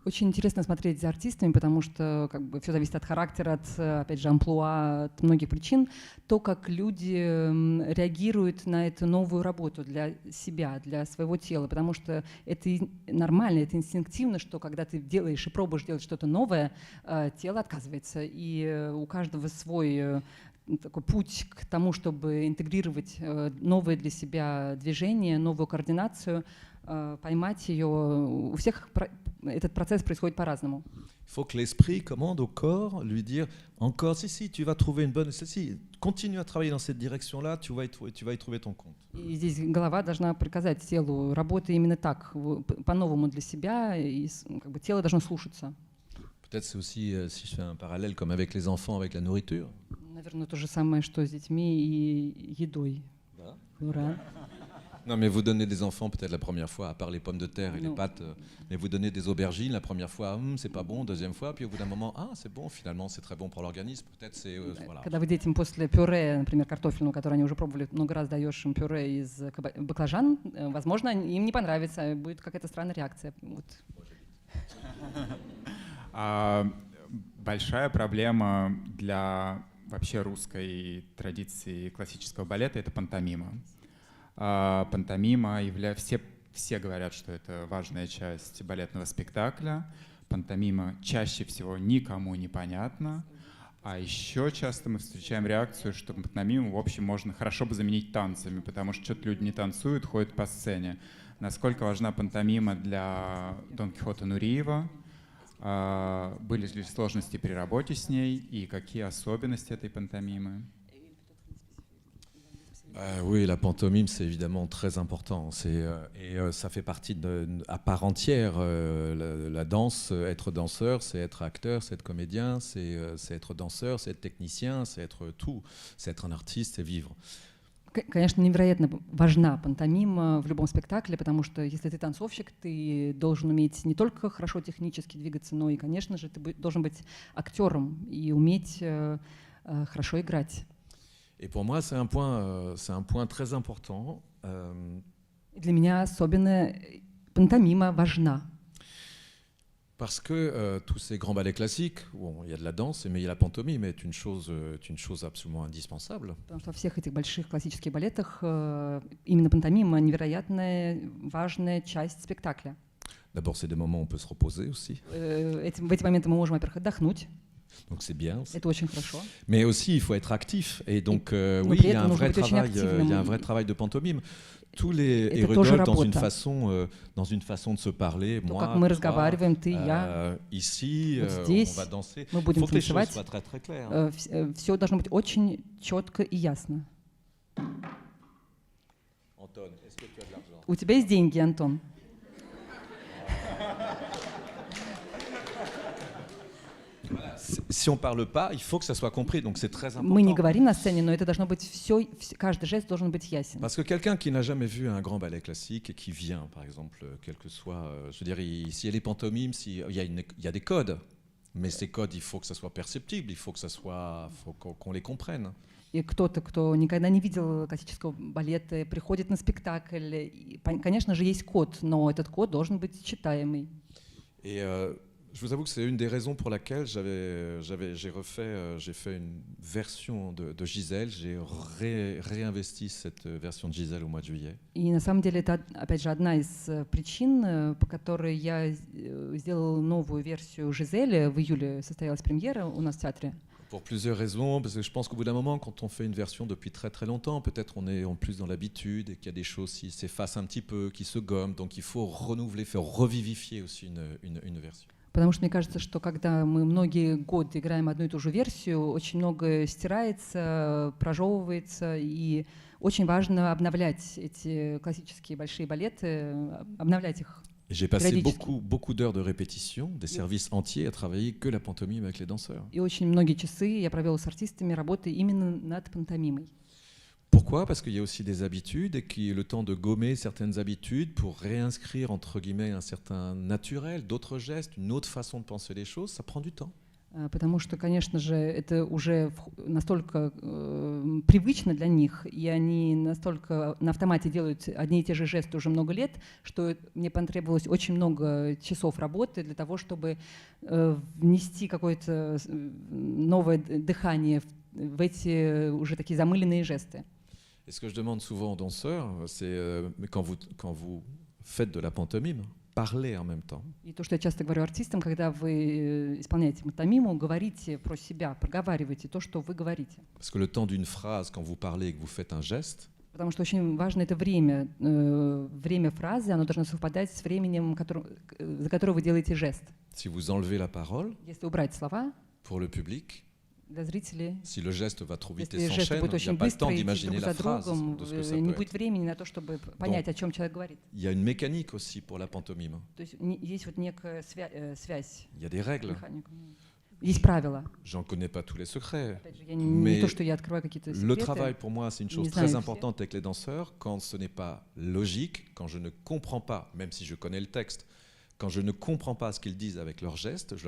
Очень интересно смотреть за артистами, потому что как бы все зависит от характера, от, опять же, амплуа, от многих причин. То, как люди реагируют на эту новую работу для себя, для своего тела, потому что это нормально, это инстинктивно, что когда ты делаешь и пробуешь делать что-то новое, тело отказывается. И у каждого свой такой путь к тому, чтобы интегрировать новые для себя движения, новую координацию, поймать ее. У всех этот процесс происходит по-разному. Il faut que l'esprit commande au corps, lui dire encore, si, tu vas trouver une bonne... Si, continue à travailler dans cette direction-là, tu vas y trouver ton compte. И здесь голова должна приказать телу, работай именно так, по-новому для себя, и как бы тело должно слушаться. Peut-être c'est aussi, si je fais un parallèle comme avec les enfants, avec la nourriture. Наверное, то же самое, что с детьми и едой. Да. Ура. Non, mais vous donnez des enfants peut-être la première fois, à part les pommes de terre et les pâtes, mais vous donnez des aubergines la première fois, c'est pas bon, deuxième fois, puis au bout d'un moment, c'est bon, finalement c'est très bon pour l'organisme, peut-être c'est... voilà. Когда вы детям после пюре, например, картофельного, которое они уже пробовали много раз, даешь им пюре из баклажан, возможно, им не понравится, будет какая-то странная реакция. Вот. Большая проблема для вообще русской традиции классического балета — это пантомима. Пантомима все говорят, что это важная часть балетного спектакля. Пантомима чаще всего никому не понятна. А еще часто мы встречаем реакцию, что пантомиму, в общем, можно хорошо бы заменить танцами, потому что что-то люди не танцуют, ходят по сцене. Насколько важна пантомима для Дон Кихота Нуриева? Были ли сложности при работе с ней и какие особенности этой пантомимы? Oui, la pantomime, c'est évidemment très important. Ça fait partie à part entière. La danse, être danseur, c'est être acteur, c'est être comédien, c'est être danseur, c'est être technicien, c'est être tout. C'est être un artiste, c'est vivre. Конечно, невероятно важна пантомима в любом спектакле, потому что если ты танцовщик, ты должен уметь не только хорошо технически двигаться, но и, конечно же, ты должен быть актером и уметь хорошо играть. Et pour moi, c'est un point très important. Для меня особенно пантомима важна. Parce que tous ces grands ballets classiques, où il y a de la danse, mais il y a la pantomime, est une chose absolument indispensable. Потому что во всех этих больших классических балетах именно пантомима невероятная, важная часть спектакля. D'abord, c'est des moments où on peut se reposer aussi. В эти моменты мы можем, во-первых, отдохнуть. Donc c'est bien. Это очень хорошо. Mais aussi, il faut être actif. Et donc, oui, il y a un vrai travail de pantomime. Tous les hérodotes dans une façon de se parler. Moi, toi, ici, on va danser. Il faut que les choses soient très très claires. Все должно быть очень четко и ясно. Anton, est-ce que tu as de l'argent? У тебя есть деньги, Антон? Si on parle pas, il faut que ça soit compris, donc c'est très important. Мы не говорим на сцене, но это должно быть все, каждый жест должен быть ясен. Parce que quelqu'un qui n'a jamais vu un grand ballet classique et qui vient, par exemple, quel que soit, je veux dire, s'il y a les pantomimes, il y a des codes, mais ces codes, il faut que ça soit perceptible, il faut qu'on les comprenne. И кто-то, кто никогда не видел классического балета, приходит на спектакль, и, конечно же, есть код, но этот код должен быть читаемый. Et Je vous avoue que c'est une des raisons pour laquelle j'ai fait une version de Gisèle. J'ai réinvesti cette version de Gisèle au mois de juillet. И на самом деле это, опять же, одна из причин, по которой я сделала новую версию Жизели. В июле состоялась премьера у нас в театре. Pour plusieurs raisons, parce que je pense qu'au bout d'un moment, quand on fait une version depuis très très longtemps, peut-être on est en plus dans l'habitude et qu'il y a des choses qui s'effacent un petit peu, qui se gomment, donc il faut renouveler, faire revivifier aussi une version. Потому что мне кажется, что когда мы многие годы играем одну и ту же версию, очень многое стирается, прожевывается, и очень важно обновлять эти классические большие балеты, обновлять их. Et j'ai passé Périodiquement. beaucoup d'heures de répétition, des services entiers à travailler que la pantomime avec les danseurs. И очень многие часы я провела с артистами, работая именно над пантомимой. Pourquoi? Parce qu'il y a aussi des habitudes et qu'il est le temps de gommer certaines habitudes pour réinscrire entre guillemets un certain naturel, d'autres gestes, une autre façon de penser les choses, ça prend du temps. Потому что, конечно же, это уже настолько привычно для них, и они настолько на автомате делают одни и те же жесты уже много лет, что мне потребовалось очень много часов работы для того, чтобы внести какое-то новое дыхание в эти уже такие замыленные жесты. Et ce que je demande souvent aux danseurs, c'est quand vous faites de la pantomime, parlez en même temps. И то, что я часто говорю артистам, когда вы исполняете пантомиму, говорите про себя, проговаривайте то, что вы говорите. Parce que le temps d'une phrase, quand vous parlez et que vous faites un geste, Потому что очень важно это время. Время фразы, оно должно совпадать с временем, за которое вы делаете жест. si vous enlevez la parole Если убрать слова pour le public, для зрителей, si le geste va trop vite et если жест s'enchaîne, будет il n'y a очень pas le быстро temps идти d'imaginer друг la за phrase другом, de ce que ça не peut будет être. времени на то, чтобы понять, о чем человек говорит. Il y a une mécanique aussi pour la pantomime. То есть есть вот некая связь, Il y a des règles. механика. Есть правила. J'en connais pas tous les secrets. Опять же, я Mais не то, что я открываю какие-то Le секреты. travail pour moi, c'est une chose Не знаю très все. importante avec les danseurs. Quand ce n'est pas logique, quand je ne comprends pas, même si je connais le texte, quand je ne comprends pas ce qu'ils disent avec leurs gestes, je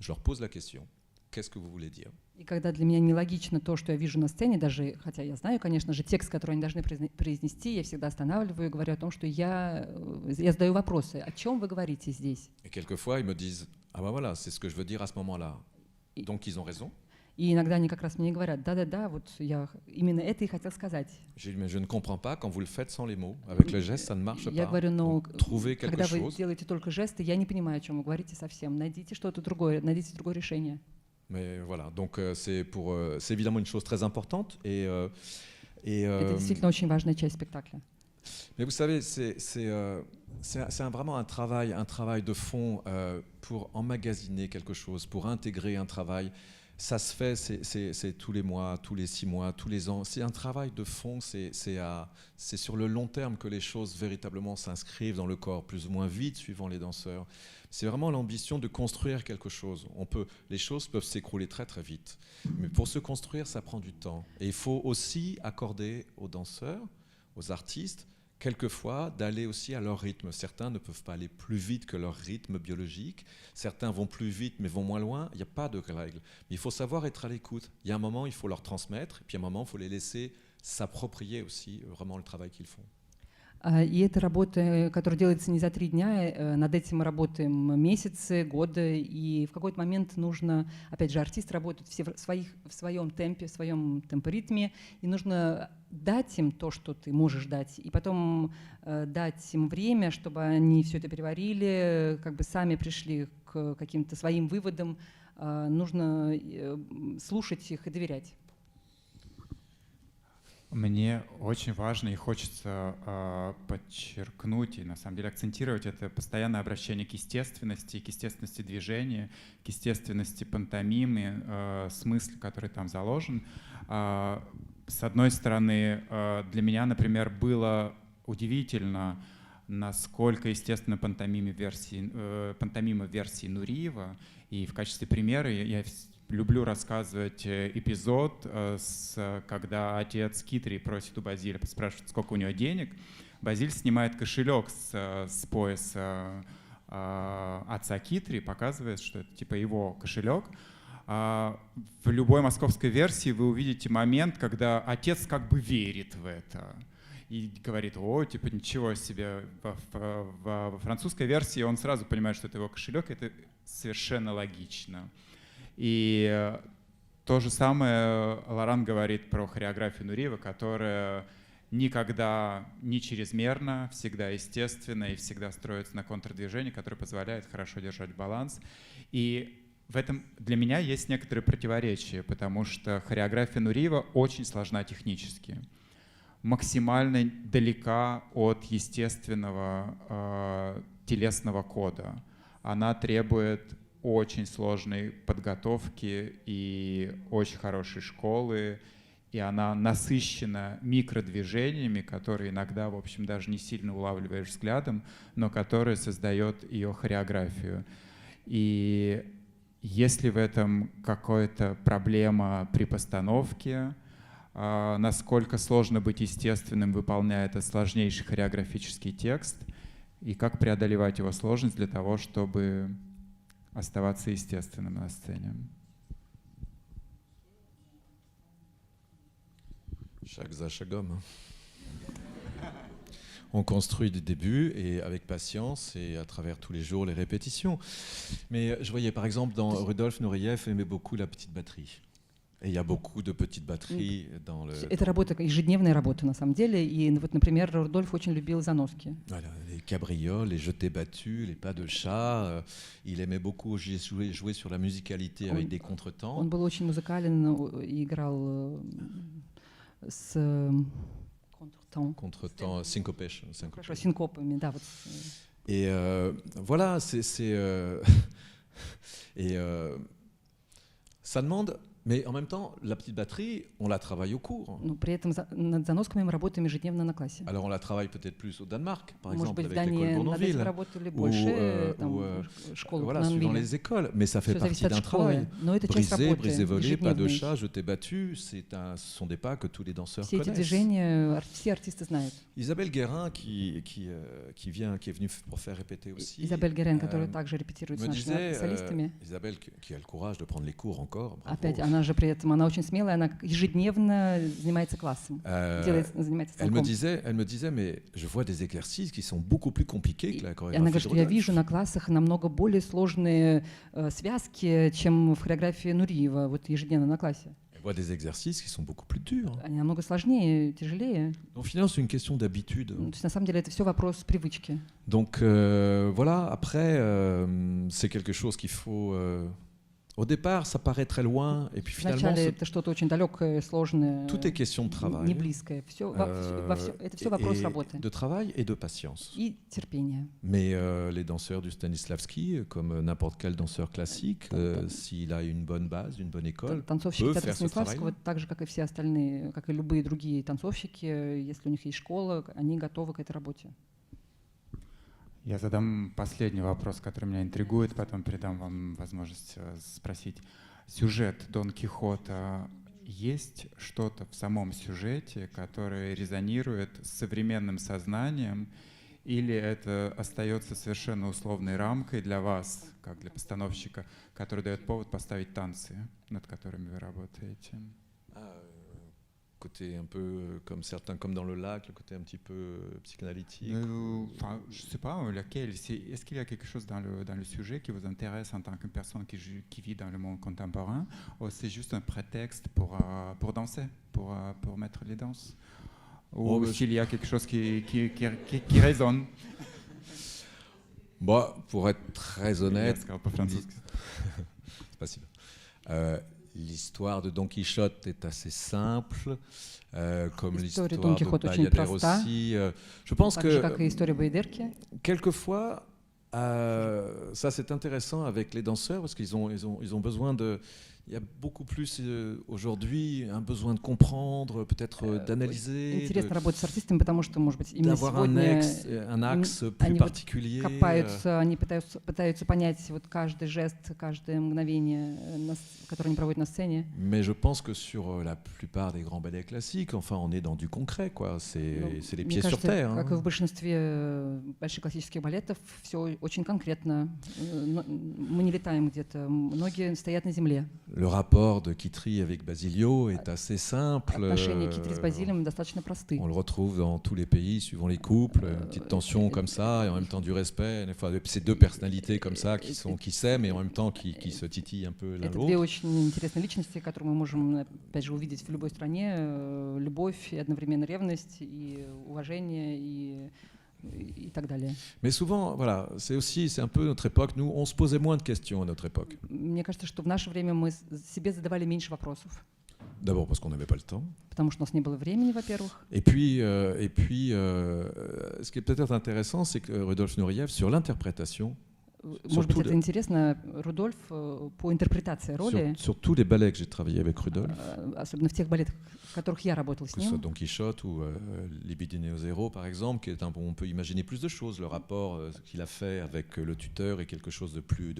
leur pose la question. Qu'est-ce que vous voulez dire? И когда для меня нелогично то, что я вижу на сцене, даже, хотя я знаю, конечно же, текст, который они должны произнести, я всегда останавливаю и говорю о том, что я задаю вопросы. О чем вы говорите здесь? Et quelquefois, ils me disent ah ben voilà, c'est ce que je veux dire à ce moment-là. Donc ils ont raison. И иногда они как раз мне говорят, да-да-да, вот я именно это и хотел сказать. J'ai dit mais je ne comprends pas quand vous le faites sans les mots. Avec le geste, ça ne marche Я pas. говорю, но Donc, trouvez quelque когда вы chose. делаете только жесты, я не понимаю, о чем вы говорите совсем. Найдите что-то другое, найдите другое решение. Mais voilà, donc c'est évidemment une chose très importante. Это действительно очень важная часть спектакля. Mais vous savez, c'est vraiment un travail de fond pour emmagasiner quelque chose, pour intégrer un travail. Ça se fait, c'est tous les mois, tous les 6 mois, tous les ans. C'est un travail de fond, c'est sur le long terme que les choses véritablement s'inscrivent dans le corps, plus ou moins vite suivant les danseurs. C'est vraiment l'ambition de construire quelque chose. Les choses peuvent s'écrouler très très vite. Mais pour se construire, ça prend du temps. Et il faut aussi accorder aux danseurs, aux artistes, quelquefois d'aller aussi à leur rythme. Certains ne peuvent pas aller plus vite que leur rythme biologique. Certains vont plus vite mais vont moins loin. Il n'y a pas de règle. Mais il faut savoir être à l'écoute. Il y a un moment, il faut leur transmettre. Et puis à un moment, il faut les laisser s'approprier aussi vraiment le travail qu'ils font. И это работа, которая делается не за 3 дня, над этим мы работаем месяцы, годы, и в какой-то момент нужно, опять же, артисты работают все в своем темпе, в своем темпоритме, и нужно дать им то, что ты можешь дать, и потом дать им время, чтобы они все это переварили, как бы сами пришли к каким-то своим выводам, нужно слушать их и доверять. Мне очень важно и хочется подчеркнуть и на самом деле акцентировать это постоянное обращение к естественности движения, к естественности пантомимы, смысл, который там заложен. С одной стороны, для меня, например, было удивительно, насколько естественно пантомима в версии Нуриева. И в качестве примера я люблю рассказывать эпизод, когда отец Китри просит у Базиля, спрашивает, сколько у него денег. Базиль снимает кошелек с пояса отца Китри, показывает, что это типа его кошелек. В любой московской версии вы увидите момент, когда отец как бы верит в это. и говорит: о, типа, ничего себе. Во французской версии он сразу понимает, что это его кошелек, это совершенно логично. И то же самое Лоран говорит про хореографию Нуриева, которая никогда не чрезмерно, всегда естественно и всегда строится на контрдвижении, которое позволяет хорошо держать баланс. И в этом для меня есть некоторые противоречия, потому что хореография Нуриева очень сложна технически, максимально далека от естественного телесного кода. Она требует очень сложной подготовки и очень хорошей школы, и она насыщена микродвижениями, которые иногда, в общем, даже не сильно улавливаешь взглядом, но которые создает ее хореографию. И есть ли в этом какая-то проблема при постановке, насколько сложно быть естественным, выполняя этот сложнейший хореографический текст, и как преодолевать его сложность для того, чтобы оставаться естественным на сцене? Chaque за шагом. On construit du début et avec patience et à travers tous les jours les répétitions. Mais je voyais par exemple dans Rudolf Nureyev aimait beaucoup la petite batterie. Et il y a beaucoup de petites batteries dans le... Это работа, ежедневная работа на самом деле. И вот, например, Рудольф очень любил заноски. Voilà, les cabrioles, les jetés battus, les pas de chat. Il aimait beaucoup jouer sur la musicalité avec des contretemps. Он был очень музыкален и играл с contretemps, syncopation. Хорошо, синкопами, да. Вот. Et voilà, et ça demande... Mais en même temps, la petite batterie, on la travaille au cours. Но при этом над заносками мы работаем ежедневно на классе. Alors on la travaille peut-être plus au Danemark, par Может exemple, быть, в avec l'école Дании над этим Bournonville. работали больше, школы Voilà, suivant les écoles. Mais ça fait partie d'un travail. Но это часть Briser, работы briser, voler, pas de ежедневной. chat, jeter battu, ce sont des pas que tous les danseurs Все эти connaissent. движения все артисты знают. Isabelle Guérin, qui est venue pour faire répéter aussi, Изабель Герен, которая также репетирует с me нашими disait, солистами. Isabelle qui a le courage de prendre les cours encore, bravo. Опять, она же при этом, она очень смелая, она ежедневно занимается классом, занимается Elle me станком. disait, mais je vois des exercices qui sont beaucoup plus compliqués que la И она chorégraphie говорит, de что я Rudolf. вижу на классах намного более сложные связки, чем в хореографии Нуриева, вот ежедневно на классе. Elle voit des exercices qui sont beaucoup plus durs. Они намного сложнее, тяжелее. Donc finalement, c'est une question d'habitude. То есть на самом деле это все вопрос привычки. Donc voilà, après, c'est quelque chose qu'il faut... Au départ, ça paraît très loin, et puis finalement, Вначале это что-то очень далекое, сложное, tout est question de travail. не близкое. Это все вопрос работы De travail et de patience. и терпения. Mais les danseurs du Stanislavski, comme n'importe quel danseur classique, s'il a une bonne base, une bonne école, Танцовщики peut театра faire ce Станиславского, travail. так же, как и все остальные, как и любые другие танцовщики, если у них есть школа, они готовы к этой работе. Я задам последний вопрос, который меня интригует, потом передам вам возможность спросить. Сюжет Дон Кихота, есть что-то в самом сюжете, которое резонирует с современным сознанием, или это остается совершенно условной рамкой для вас, как для постановщика, который дает повод поставить танцы, над которыми вы работаете? Côté un peu comme certains, comme dans le lac, le côté un petit peu psychanalytique. Je ne sais pas laquelle. Est-ce qu'il y a quelque chose dans le sujet qui vous intéresse en tant que personne qui vit dans le monde contemporain, ou c'est juste un prétexte pour danser, pour mettre les danses, ou s'il y a quelque chose qui résonne? Bon, pour être très honnête, Спасибо. L'histoire de Don Quichotte est assez simple, comme l'histoire de Bayadère aussi. Je pense que quelquefois, ça c'est intéressant avec les danseurs parce qu'ils ont besoin de... Il y a beaucoup plus aujourd'hui un besoin de comprendre, peut-être d'analyser, Интересно работать с артистами, потому что, может быть, именно d'avoir сегодня un axe plus particulier. копаются, они пытаются понять вот каждый жест, каждое мгновение, которое они проводят на сцене. Mais je pense que sur la plupart des grands ballets classiques, enfin, on est dans du concret, quoi. C'est les pieds sur terre. Как и в большинстве больших классических балетов, все очень конкретно. Мы не летаем где-то, ноги стоят на земле. Le rapport de Kitry avec Basilio est assez simple. Отношения Китри с Базилием достаточно просты. On le retrouve dans tous les pays, suivant les couples, une petite tension comme ça, et en même temps du respect. Des fois, ces deux personnalités comme ça qui s'aiment et en même temps qui se titillent un peu l'un Это две l'autre. очень интересные личности, которые мы можем, опять же, увидеть в любой стране. Любовь и одновременно ревность, и уважение, и так далее. Mais souvent, voilà, c'est un peu notre époque. Nous, on se posait moins de questions à notre époque. Мне кажется, что в наше время мы себе задавали меньше вопросов. D'abord parce qu'on n'avait pas le temps. Потому что у нас не было времени, во-первых. Et puis, ce qui est peut-être intéressant, c'est que Rudolf Nureyev, sur l'interprétation, Может быть, это интересно, Рудольф по интерпретации роли, sur tous les ballets que j'ai travaillé avec Rudolf, особенно в тех балетах, в которых я работала с que ce soit ним, Don Quichotte ou Libidineo Zero, par exemple, on peut imaginer plus de choses. Le rapport qu'il a fait avec le tuteur est quelque chose de plus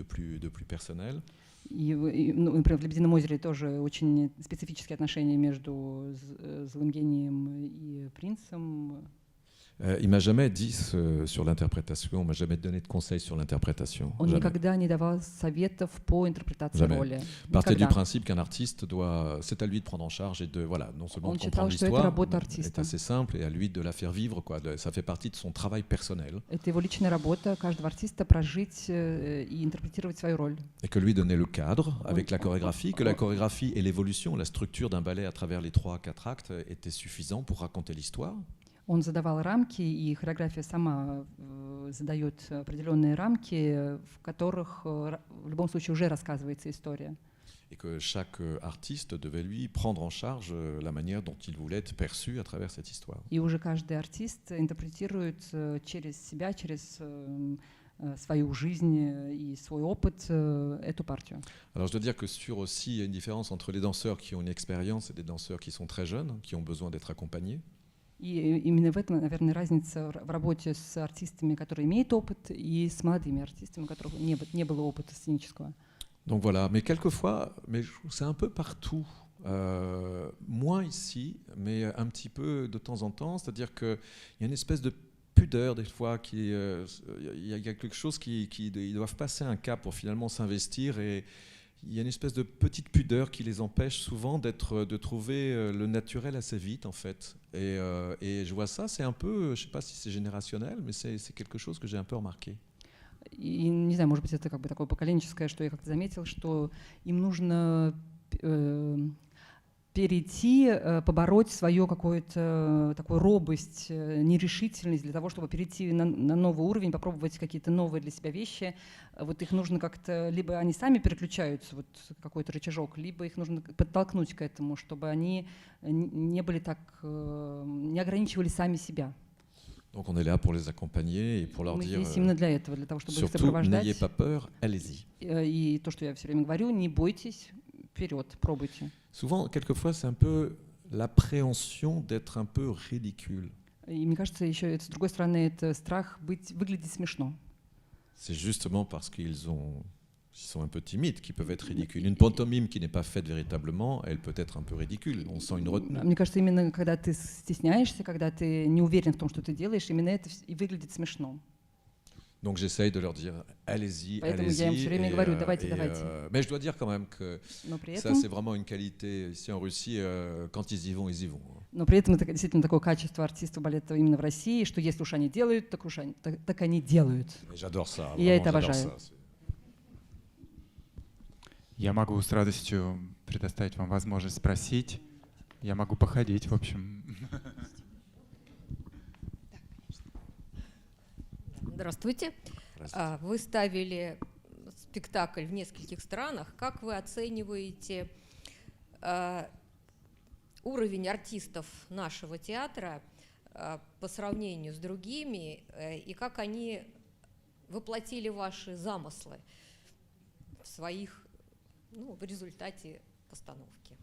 personnel. например, в «Лебедином озере» тоже очень специфические отношения между злым гением и принцем. Il m'a jamais dit sur l'interprétation, il m'a jamais donné de conseils sur l'interprétation. Он Jamais. никогда не давал советов по интерпретации Jamais. роли. Partait du Никогда. principe qu'un artiste c'est à lui de prendre en charge et de, voilà, non seulement Он de считал, comprendre что это l'histoire, работа est артиста. assez simple, et à lui de la faire vivre, quoi. Ça fait partie de son travail personnel. Это его личная работа каждого артиста прожить и интерпретировать свою роль. Et que lui donnait le cadre avec la chorégraphie, que la chorégraphie et l'évolution, la structure d'un ballet à travers les 3-4 actes étaient suffisants pour raconter l'histoire. Он задавал рамки, и хореография сама задает определенные рамки, в которых в любом случае уже рассказывается история. Et que chaque artiste devait lui prendre en charge la manière dont il voulait être perçu à travers cette histoire. И уже каждый артист интерпретирует через себя, через свою жизнь и свой опыт эту партию. Alors je dois dire que aussi, il y a une différence entre les danseurs qui ont une expérience et des danseurs qui sont très jeunes, qui ont besoin d'être accompagnés. И именно в этом, наверное, разница в работе с артистами, которые имеют опыт, и с молодыми артистами, у которых не было опыта сценического. Donc voilà, mais quelquefois, c'est un peu partout, moins ici, mais un petit peu de temps en temps, c'est-à-dire qu'il y a une espèce de pudeur des fois, il y a quelque chose ils doivent passer un cap pour finalement s'investir, et il y a une espèce de petite pudeur qui les empêche souvent de trouver le naturel assez vite en fait. Et je vois ça, c'est un peu, je ne sais pas si c'est générationnel, mais c'est quelque chose que j'ai un peu remarqué. И не знаю, может быть, это как бы такое поколенческое, что я как-то заметила, что им нужно перейти, побороть свою какую-то такую робость, нерешительность для того, чтобы перейти на новый уровень, попробовать какие-то новые для себя вещи. Вот их нужно как-то, либо они сами переключаются, вот какой-то рычажок, либо их нужно подтолкнуть к этому, чтобы они не были так, не ограничивали сами себя. Donc on est là pour les accompagner et pour leur Мы dire здесь именно для этого, для того, чтобы их surtout n'ayez сопровождать. pas peur, allez-y. И то, что я все время говорю, не бойтесь, вперед, пробуйте. Souvent, quelquefois, c'est un peu l'appréhension d'être un peu ridicule. И мне кажется, еще с другой стороны, это страх выглядеть смешно. C'est justement parce qu'ils sont un peu timides qu'ils peuvent être ridicules. Une pantomime qui n'est pas faite véritablement, elle peut être un peu ridicule. On sent une retenue. Мне кажется, именно когда ты стесняешься, когда ты не уверен в том, что ты делаешь, именно это и выглядит смешно. Donc j'essaye de leur dire, allez-y, Поэтому allez-y. я им все время говорю, давайте, давайте. Mais je dois dire quand même que Но при ça, этом, c'est vraiment une qualité ici en Russie. Quand ils y vont, ils y vont. но при этом это действительно такое качество артистов балета именно в России, что если уж они делают, так они делают. Et j'adore ça. И я это vraiment, j'adore обожаю. ça. Я могу с радостью предоставить вам возможность спросить. Я могу походить, в общем. Здравствуйте. Здравствуйте. Вы ставили спектакль в нескольких странах. Как вы оцениваете уровень артистов нашего театра по сравнению с другими, и как они воплотили ваши замыслы в результате постановки?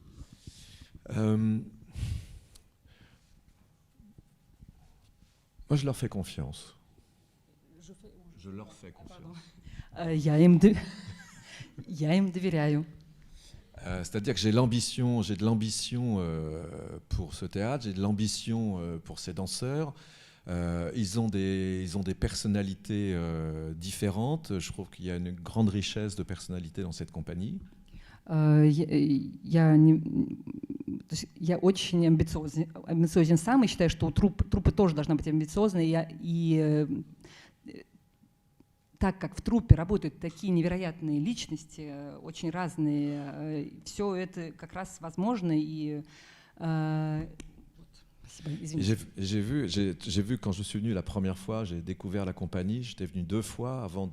Moi, je leur fais confiance. Je leur fais confiance. Я им доверяю. C'est-à-dire que j'ai de l'ambition pour ce théâtre, j'ai de l'ambition pour ces danseurs. Ils ont des personnalités différentes. Je trouve qu'il y a une grande richesse de personnalités dans cette compagnie. Я очень амбициозен сам и считаю, что труппа тоже должна быть амбициозной. Так как в труппе работают такие невероятные личности, очень разные, все это как раз возможно. J'ai vu quand je suis venu la première fois, j'ai découvert la compagnie, j'étais venu 2 fois avant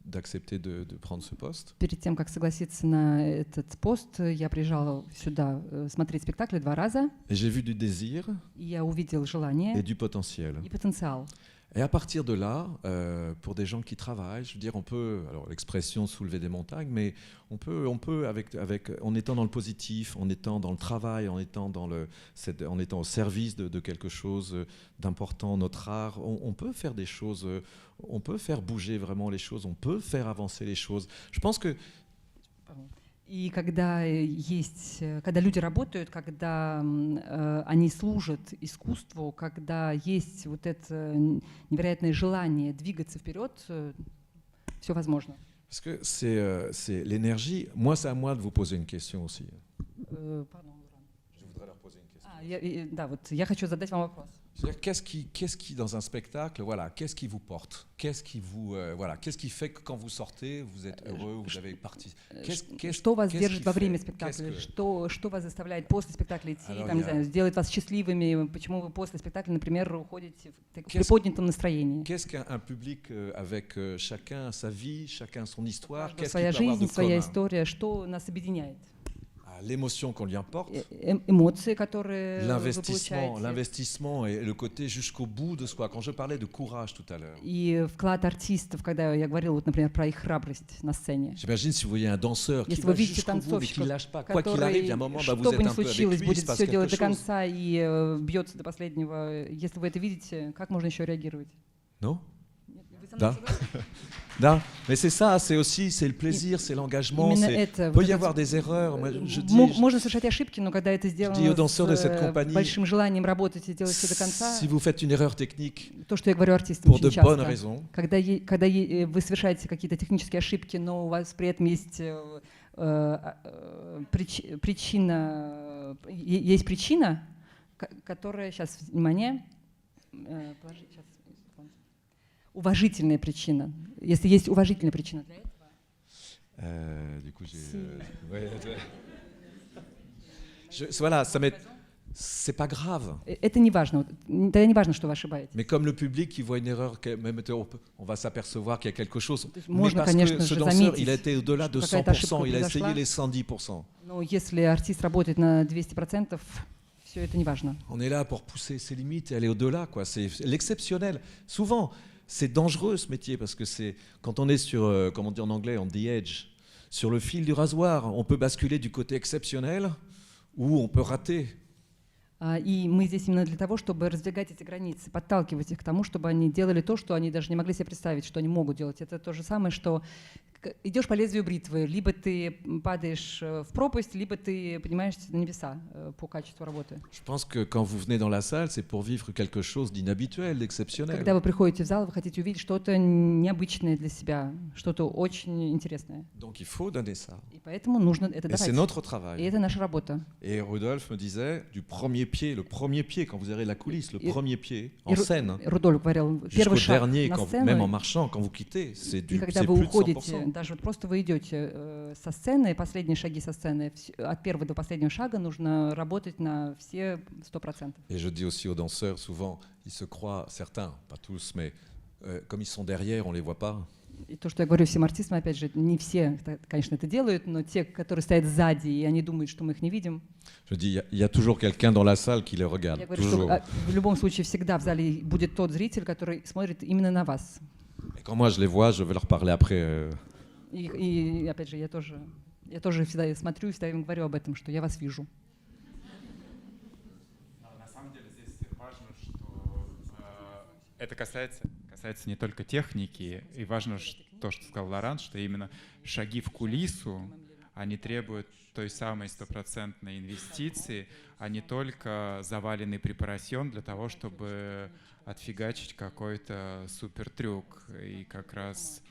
d'accepter de prendre ce poste. Перед тем, как согласиться на этот пост, я приезжала сюда смотреть спектакли 2 раза. Et j'ai vu du désir И я увидел желание et du potentiel. и потенциал. Et à partir de là, pour des gens qui travaillent, je veux dire, on peut, alors l'expression soulever des montagnes, mais on peut en étant dans le positif, en étant dans le travail, en étant au service de quelque chose d'important, notre art, on peut faire des choses, on peut faire bouger vraiment les choses, on peut faire avancer les choses. Je pense que И когда люди работают, когда они служат искусству, когда есть вот это невероятное желание двигаться вперед, все возможно. Parce que c'est l'énergie. Moi, c'est à moi de vous poser une question aussi. Pardon. Je voudrais leur poser une question. Да, вот я хочу задать вам вопрос. C'est-à-dire, qu'est-ce qui, dans un spectacle, voilà, qu'est-ce qui vous porte? Qu'est-ce qui fait que quand vous sortez, vous êtes heureux, vous avez parti? Что вас держит во время спектакля? Что вас заставляет после спектакля идти, там, не знаю, сделает вас счастливыми? Почему вы после спектакля, например, уходите в приподнятом настроении? Qu'est-ce qu'un public avec chacun sa vie, chacun son histoire? Qu'est-ce Своя qu'il peut avoir de жизнь, своя commun? история, что нас объединяет? L'émotion qu'on lui apporte, Эмоции, которые вы получаете. l'investissement et le côté jusqu'au bout de soi. Quand je parlais de courage tout à l'heure. И вклад артистов, когда я говорила, вот, например, про их храбрость на сцене. J'imagine si vous voyez un danseur qui Если va вы видите jusqu'au bout et qui танцовщика, lâche pas, quoi qu'il arrive, il y a un moment, что vous бы êtes ни un peu avec случилось, lui, il будет se passe все quelque делать до chose. конца и бьется до последнего. Если вы это видите, как можно еще реагировать? Non? Вы со мной Да. согласны? Da. Mais c'est ça, c'est le plaisir, c'est l'engagement. Именно Il это. peut y avoir des erreurs. Moi, je dis, Можно совершать ошибки, но когда это dis aux сделано danseurs de cette с compagnie, большим желанием работать и делать все до конца, si vous faites une erreur technique то, что я говорю артистам pour de очень bonnes часто, raisons, когда вы совершаете какие-то технические ошибки, но у вас при этом есть причина, которая, сейчас, внимание, сейчас, уважительная причина. Если есть уважительная причина для этого. du coup, voilà, c'est pas grave. Это не важно. Тогда не важно, что вы ошибаетесь. Mais comme le public qui voit une erreur, même on va s'apercevoir qu'il y a quelque chose. Mais Можно, parce конечно que ce же, danseur, заметить, il a été au-delà de что какая-то ошибка 100%, il a произошла. essayé les 110%. Но если артист работает на 200%, все это не важно. On est là pour pousser ses limites et aller au-delà, quoi. C'est l'exceptionnel. Souvent, c'est dangereux ce métier parce que c'est quand on est sur, comme on dit en anglais, on the edge, sur le fil du rasoir, on peut basculer du côté exceptionnel ou on peut rater. И мы здесь именно для того, чтобы раздвигать эти границы, подталкивать их к тому, чтобы они делали то, что они даже не могли себе представить, что они могут делать. Это то же самое, что идешь по лезвию бритвы, либо ты падаешь в пропасть, либо ты поднимаешься на небеса по качеству работы. Je pense que quand vous venez dans la salle, c'est pour vivre quelque chose d'inhabituel, d'exceptionnel. Когда вы приходите в зал, вы хотите увидеть что-то необычное для себя, что-то очень интересное. Donc il faut donner ça. И поэтому нужно это Et c'est давать. notre И travail. это наша работа. Et Rudolf me disait, du premier pied, le premier pied, quand vous avez la coulisse, le premier pied, en scène, Рудольф говорил, jusqu'au первый шаг dernier, на même en сцену, marchant, quand vous quittez, c'est и plus когда de вы уходите, 100%. даже вот просто вы идете со сцены, последние шаги со сцены, от первого до последнего шага нужно работать на все 100%. Et je dis aussi aux danseurs, souvent, ils se croient, certains, pas tous, mais comme ils sont derrière, on ne les voit pas. И то, что я говорю всем артистам, опять же, не все, конечно, это делают, но те, которые стоят сзади, и они думают, что мы их не видим. Je dis, il y a toujours quelqu'un dans la salle qui les regarde. Я говорю, Toujours. что в любом случае всегда в зале будет тот зритель, который смотрит именно на вас. Et quand moi je les vois, je vais leur parler après. И опять же, я тоже всегда смотрю и всегда им говорю об этом, что я вас вижу. На самом деле здесь важно, что это касается не только техники, и важно то, что сказал Лоран, что именно шаги в кулису, они требуют той самой 100% инвестиции, а не только заваленный препарасьон для того, чтобы отфигачить какой-то супер трюк. И как раз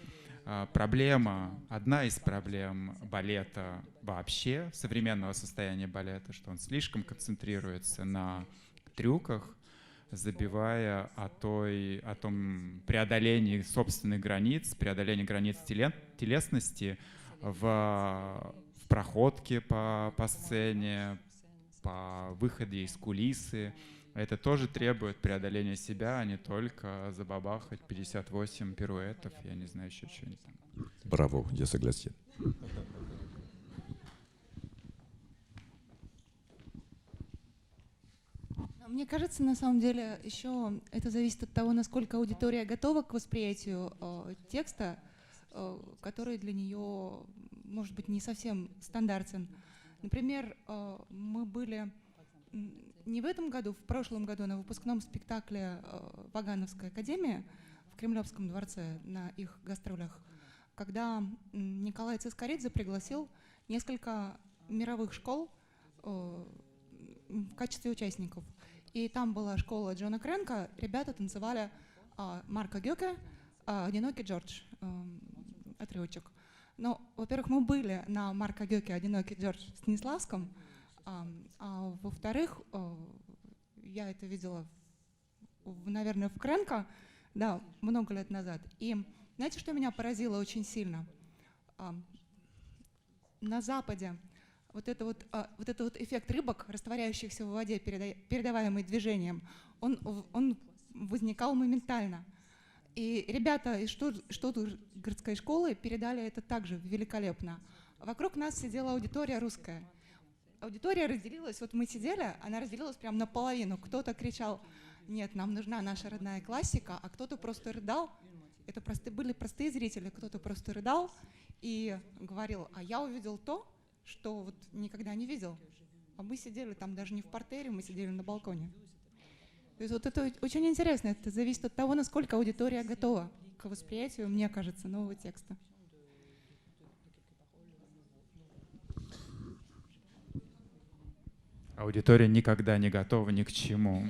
Проблема, одна из проблем балета вообще, современного состояния балета, что он слишком концентрируется на трюках, забивая о том преодолении собственных границ, преодолении границ телесности в проходке по сцене, по выходе из кулисы. Это тоже требует преодоления себя, а не только забабахать 58 пируэтов, я не знаю, еще что-нибудь там. Браво, я согласен. Мне кажется, на самом деле, еще это зависит от того, насколько аудитория готова к восприятию текста, который для нее, может быть, не совсем стандартен. Например, мы были не в этом году, в прошлом году на выпускном спектакле Вагановской академии в Кремлевском дворце на их гастролях, когда Николай Цискоридзе пригласил несколько мировых школ в качестве участников. И там была школа Джона Кренка, ребята танцевали Марка Гёке, «Одинокий Джордж», отрывочек. Но, во-первых, мы были на Марка Гёке «Одинокий Джордж» в Станиславском, а во-вторых, я это видела, наверное, в Кренка, да, много лет назад. И знаете, что меня поразило очень сильно? На Западе вот этот эффект рыбок, растворяющихся в воде, передаваемый движением, он возникал моментально. И ребята из Штутгартской школы передали это также великолепно. Вокруг нас сидела аудитория русская. Аудитория разделилась, вот мы сидели, она разделилась прямо наполовину. Кто-то кричал: нет, нам нужна наша родная классика, а кто-то просто рыдал. Это были простые зрители, кто-то просто рыдал и говорил: а я увидел то, что вот никогда не видел. А мы сидели там даже не в партере, мы сидели на балконе. То есть вот это очень интересно, это зависит от того, насколько аудитория готова к восприятию, мне кажется, нового текста. Аудитория никогда не готова ни к чему.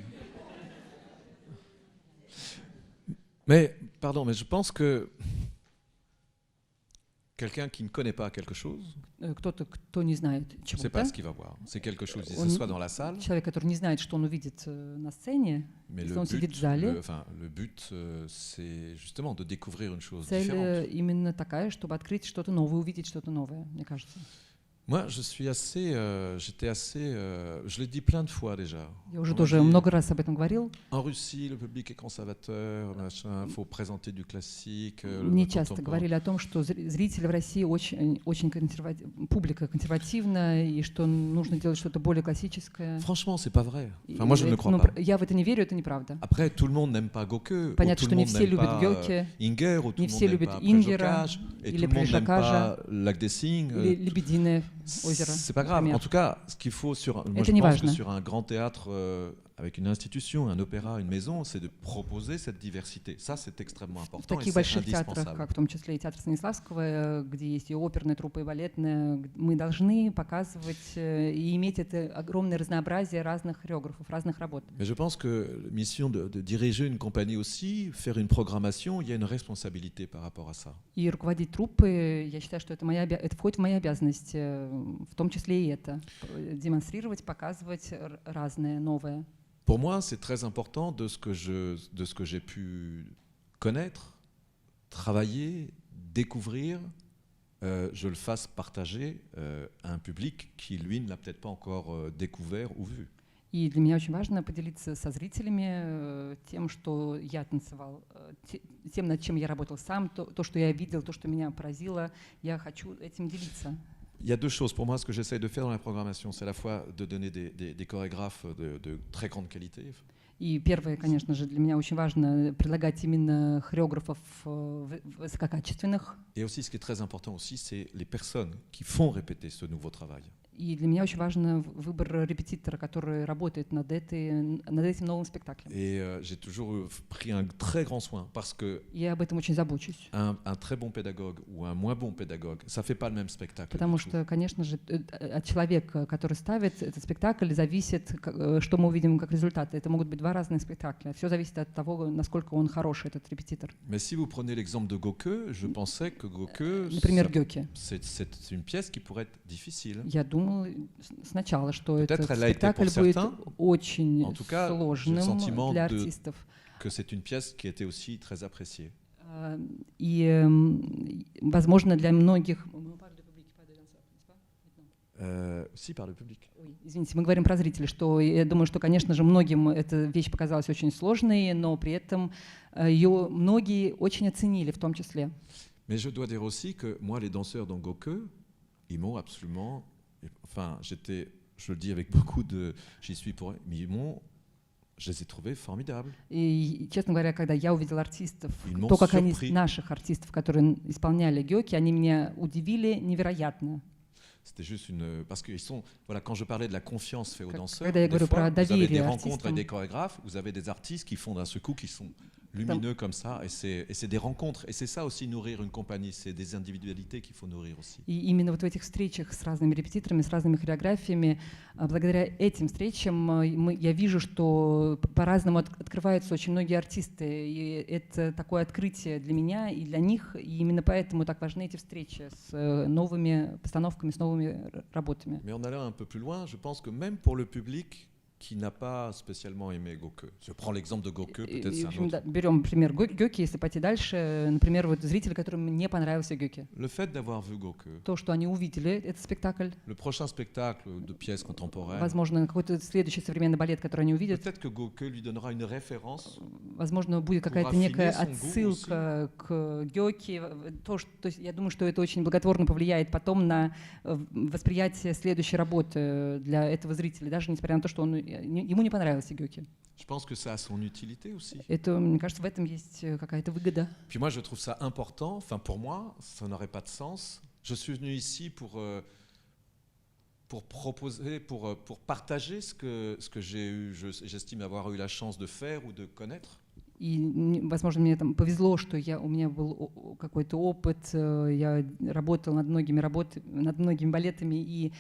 Mais, pardon, mais je pense que quelqu'un qui ne connaît pas quelque chose, Кто-то, кто не знает c'est pas чего-то, ce qu'il va voir. C'est quelque chose, que ce soit dans la salle, человек, который не знает, что он увидит на сцене, mais если он сидит в зале, le but, c'est justement de découvrir une chose цель différente. именно такая, чтобы открыть что-то новое, увидеть что-то новое, мне кажется. Moi, j'étais assez, je l'ai dit plein de fois déjà. Я уже On m'a тоже dit, много раз об этом говорил. En Russie, le public est conservateur, machin, faut présenter du classique. Мне часто говорили о том, что зрители в России очень публика консервативна, и что нужно делать что-то более классическое. Franchement, c'est pas vrai. Enfin, moi, je ne le crois Но pas. я в это не верю, это неправда. Après, tout le monde n'aime pas Goethe, ou Понятно, tout что le не monde все n'aime любят pas Гёке, Inger, ou tout не le все monde n'aime любят pas Ингера Préjocage, et или tout le monde n'aime Préjocage, pas Lac des Cygnes. или Лебединое озеро. C'est pas grave. например. En tout cas, ce qu'il faut moi, je не pense que важно. sur un grand théâtre avec une institution, un opéra, une maison, c'est de proposer cette diversité. Ça, c'est extrêmement В important et таких c'est больших театрах, indispensable. как в том числе и театр Станиславского, где есть и оперная труппа, и балетная, мы должны показывать и иметь это огромное разнообразие разных хореографов, разных работ. Mais je pense que la mission de diriger une compagnie aussi, faire une programmation, il y a une responsabilité par rapport à ça. И руководить труппой, я считаю, что это входит в мои обязанности, в том числе и это, демонстрировать, показывать разное, новое. Pour moi, c'est très important de ce que j'ai pu connaître, travailler, découvrir, je le fasse partager à un public qui, lui, ne l'a peut-être pas encore découvert ou vu. И для меня очень важно поделиться со зрителями тем, что я танцевал, тем, над чем я работал сам, то, что я видел, то, что меня поразило. Я хочу этим делиться. Il y a deux choses pour moi, ce que j'essaye de faire dans la programmation, c'est à la fois de donner des chorégraphes de très grande qualité. И первое, конечно же, для меня очень важно предлагать именно хореографов высококачественных. Et aussi, ce qui est très important aussi, c'est les personnes qui font répéter ce nouveau travail. И для меня очень важен выбор репетитора, который работает над этим новым спектаклем. Et j'ai toujours pris un très grand soin parce que Я об этом очень забочусь. un très bon pédagogue ou un moins bon pédagogue, ça fait pas le même spectacle. Потому du tout. что, конечно же, от человека, который ставит этот спектакль, зависит, что мы увидим как результат. Это могут быть два разных спектакля. Все зависит от того, насколько он хороший, этот репетитор. Mais si vous prenez l'exemple de Goke, je pensais que Goke, Например, Гёке. c'est une pièce qui pourrait être difficile. Я думал сначала, что Peut-être этот elle a été спектакль pour будет certains. очень En tout cas, j'ai le сложным sentiment для de- артистов. Que c'est une pièce qui était aussi très appréciée. И, возможно, для многих... Si, par le public. Ой, извините, мы говорим про зрителей, что я думаю, что, конечно же, многим эта вещь показалась очень сложной, но при этом ее многие очень оценили в том числе. Mais je dois dire aussi que moi, les danseurs dans Goke, ils m'ont absolument. Enfin, je le dis avec beaucoup de. J'y suis pour. Mais je les ai trouvés formidables. И, честно говоря, когда я увидела артистов, Ils m'ont то, как они, surpris. наших артистов, которые исполняли Гёки, они меня удивили невероятно. C'était juste une. Parce qu'ils sont. Voilà, quand je parlais de la confiance faite aux danseurs, Когда я des говорю fois, про vous avez des доверие rencontres артистам, avec des chorégraphes, vous avez des artistes qui font d'un seul coup, qui sont lumineux comme ça, et c'est des rencontres. Et c'est ça aussi nourrir une compagnie, c'est des individualités qu'il faut nourrir aussi. и именно вот в этих встречах с разными репетиторами, с разными хореографиями, благодаря этим встречам я вижу, что по-разному открываются очень многие артисты. И это такое открытие для меня и для них. И именно поэтому так важны эти встречи с новыми постановками, с новыми работами. Mais en allant un peu plus loin, je pense que même pour le public qui n'a pas spécialement aimé Goke, je prends l'exemple de Goke, peut-être И, c'est в un общем, autre. да, берем пример Гёки, если пойти дальше. Например, вот зрители, которым не понравился Гёки. Le fait d'avoir vu Goke, То, что они увидели этот спектакль, le prochain spectacle de pièces contemporaines, возможно, какой-то следующий современный балет, который они увидят, peut-être que Goke lui donnera une référence. возможно, будет какая-то affiner некая son goût отсылка к Гёке. То есть я думаю, что это очень благотворно повлияет потом на восприятие следующей работы для этого зрителя, даже несмотря на то, что ему не понравился Гёке. Je pense que ça a son utilité aussi. Это, мне кажется, в этом есть какая-то выгода. Puis moi, je trouve ça important. Enfin, pour moi, ça n'aurait pas de sens. Je suis venu ici pour proposer, pour partager ce que j'estime avoir eu la chance de faire ou de connaître. И, возможно, мне там повезло, что у меня был какой-то опыт, я работала над многими балетами, и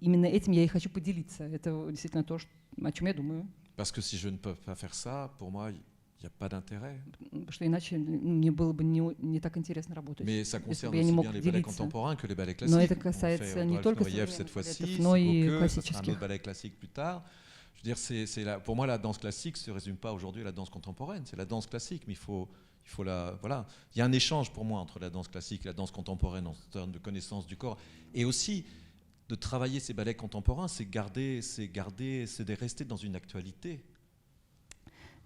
именно этим я и хочу поделиться. Это действительно то, о чем я думаю. Parce que si je ne peux pas faire ça, pour moi, il n'y a pas d'intérêt. Потому что иначе мне было бы не так интересно работать. Mais ça если concerne бы я не aussi mог bien les ballets делиться. contemporains que les ballets Но classiques. это касается не Ralph только Nureyev современных cette fois-ci, балетов, c'est но и Goke, ça sera un классических. autre ballet classique plus tard. Je veux dire, pour moi, la danse classique ne se résume pas aujourd'hui à la danse contemporaine. C'est la danse classique, mais il faut voilà. Il y a un échange pour moi entre la danse classique et la danse contemporaine en termes de connaissance du corps. Et aussi, de travailler ces ballets contemporains, c'est de rester dans une actualité.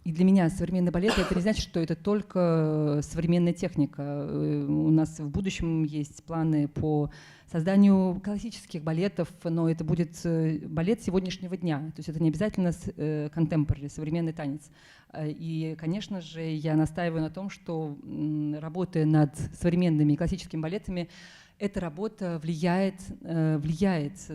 И для меня современный балет — это не значит, что это только современная техника. У нас в будущем есть планы по созданию классических балетов, но это будет балет сегодняшнего дня. То есть это не обязательно contemporary, современный танец. И, конечно же, я настаиваю на том, что работая над современными классическими балетами, эта работа влияет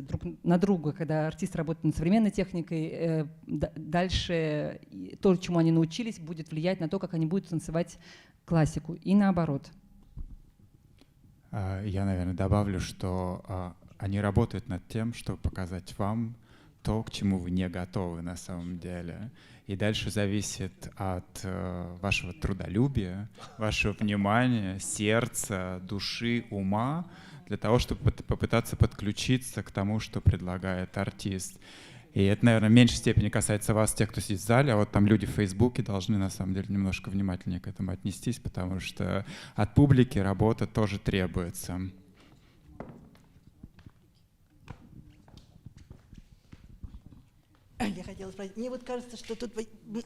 друг на друга, когда артисты работают над современной техникой, дальше то, чему они научились, будет влиять на то, как они будут танцевать классику, и наоборот. Я, наверное, добавлю, что они работают над тем, чтобы показать вам то, к чему вы не готовы на самом деле. И дальше зависит от вашего трудолюбия, вашего внимания, сердца, души, ума, для того, чтобы попытаться подключиться к тому, что предлагает артист. И это, наверное, в меньшей степени касается вас, тех, кто сидит в зале, а вот там люди в Фейсбуке должны, на самом деле, немножко внимательнее к этому отнестись, потому что от публики работа тоже требуется. Я хотела спросить, мне вот кажется, что тут,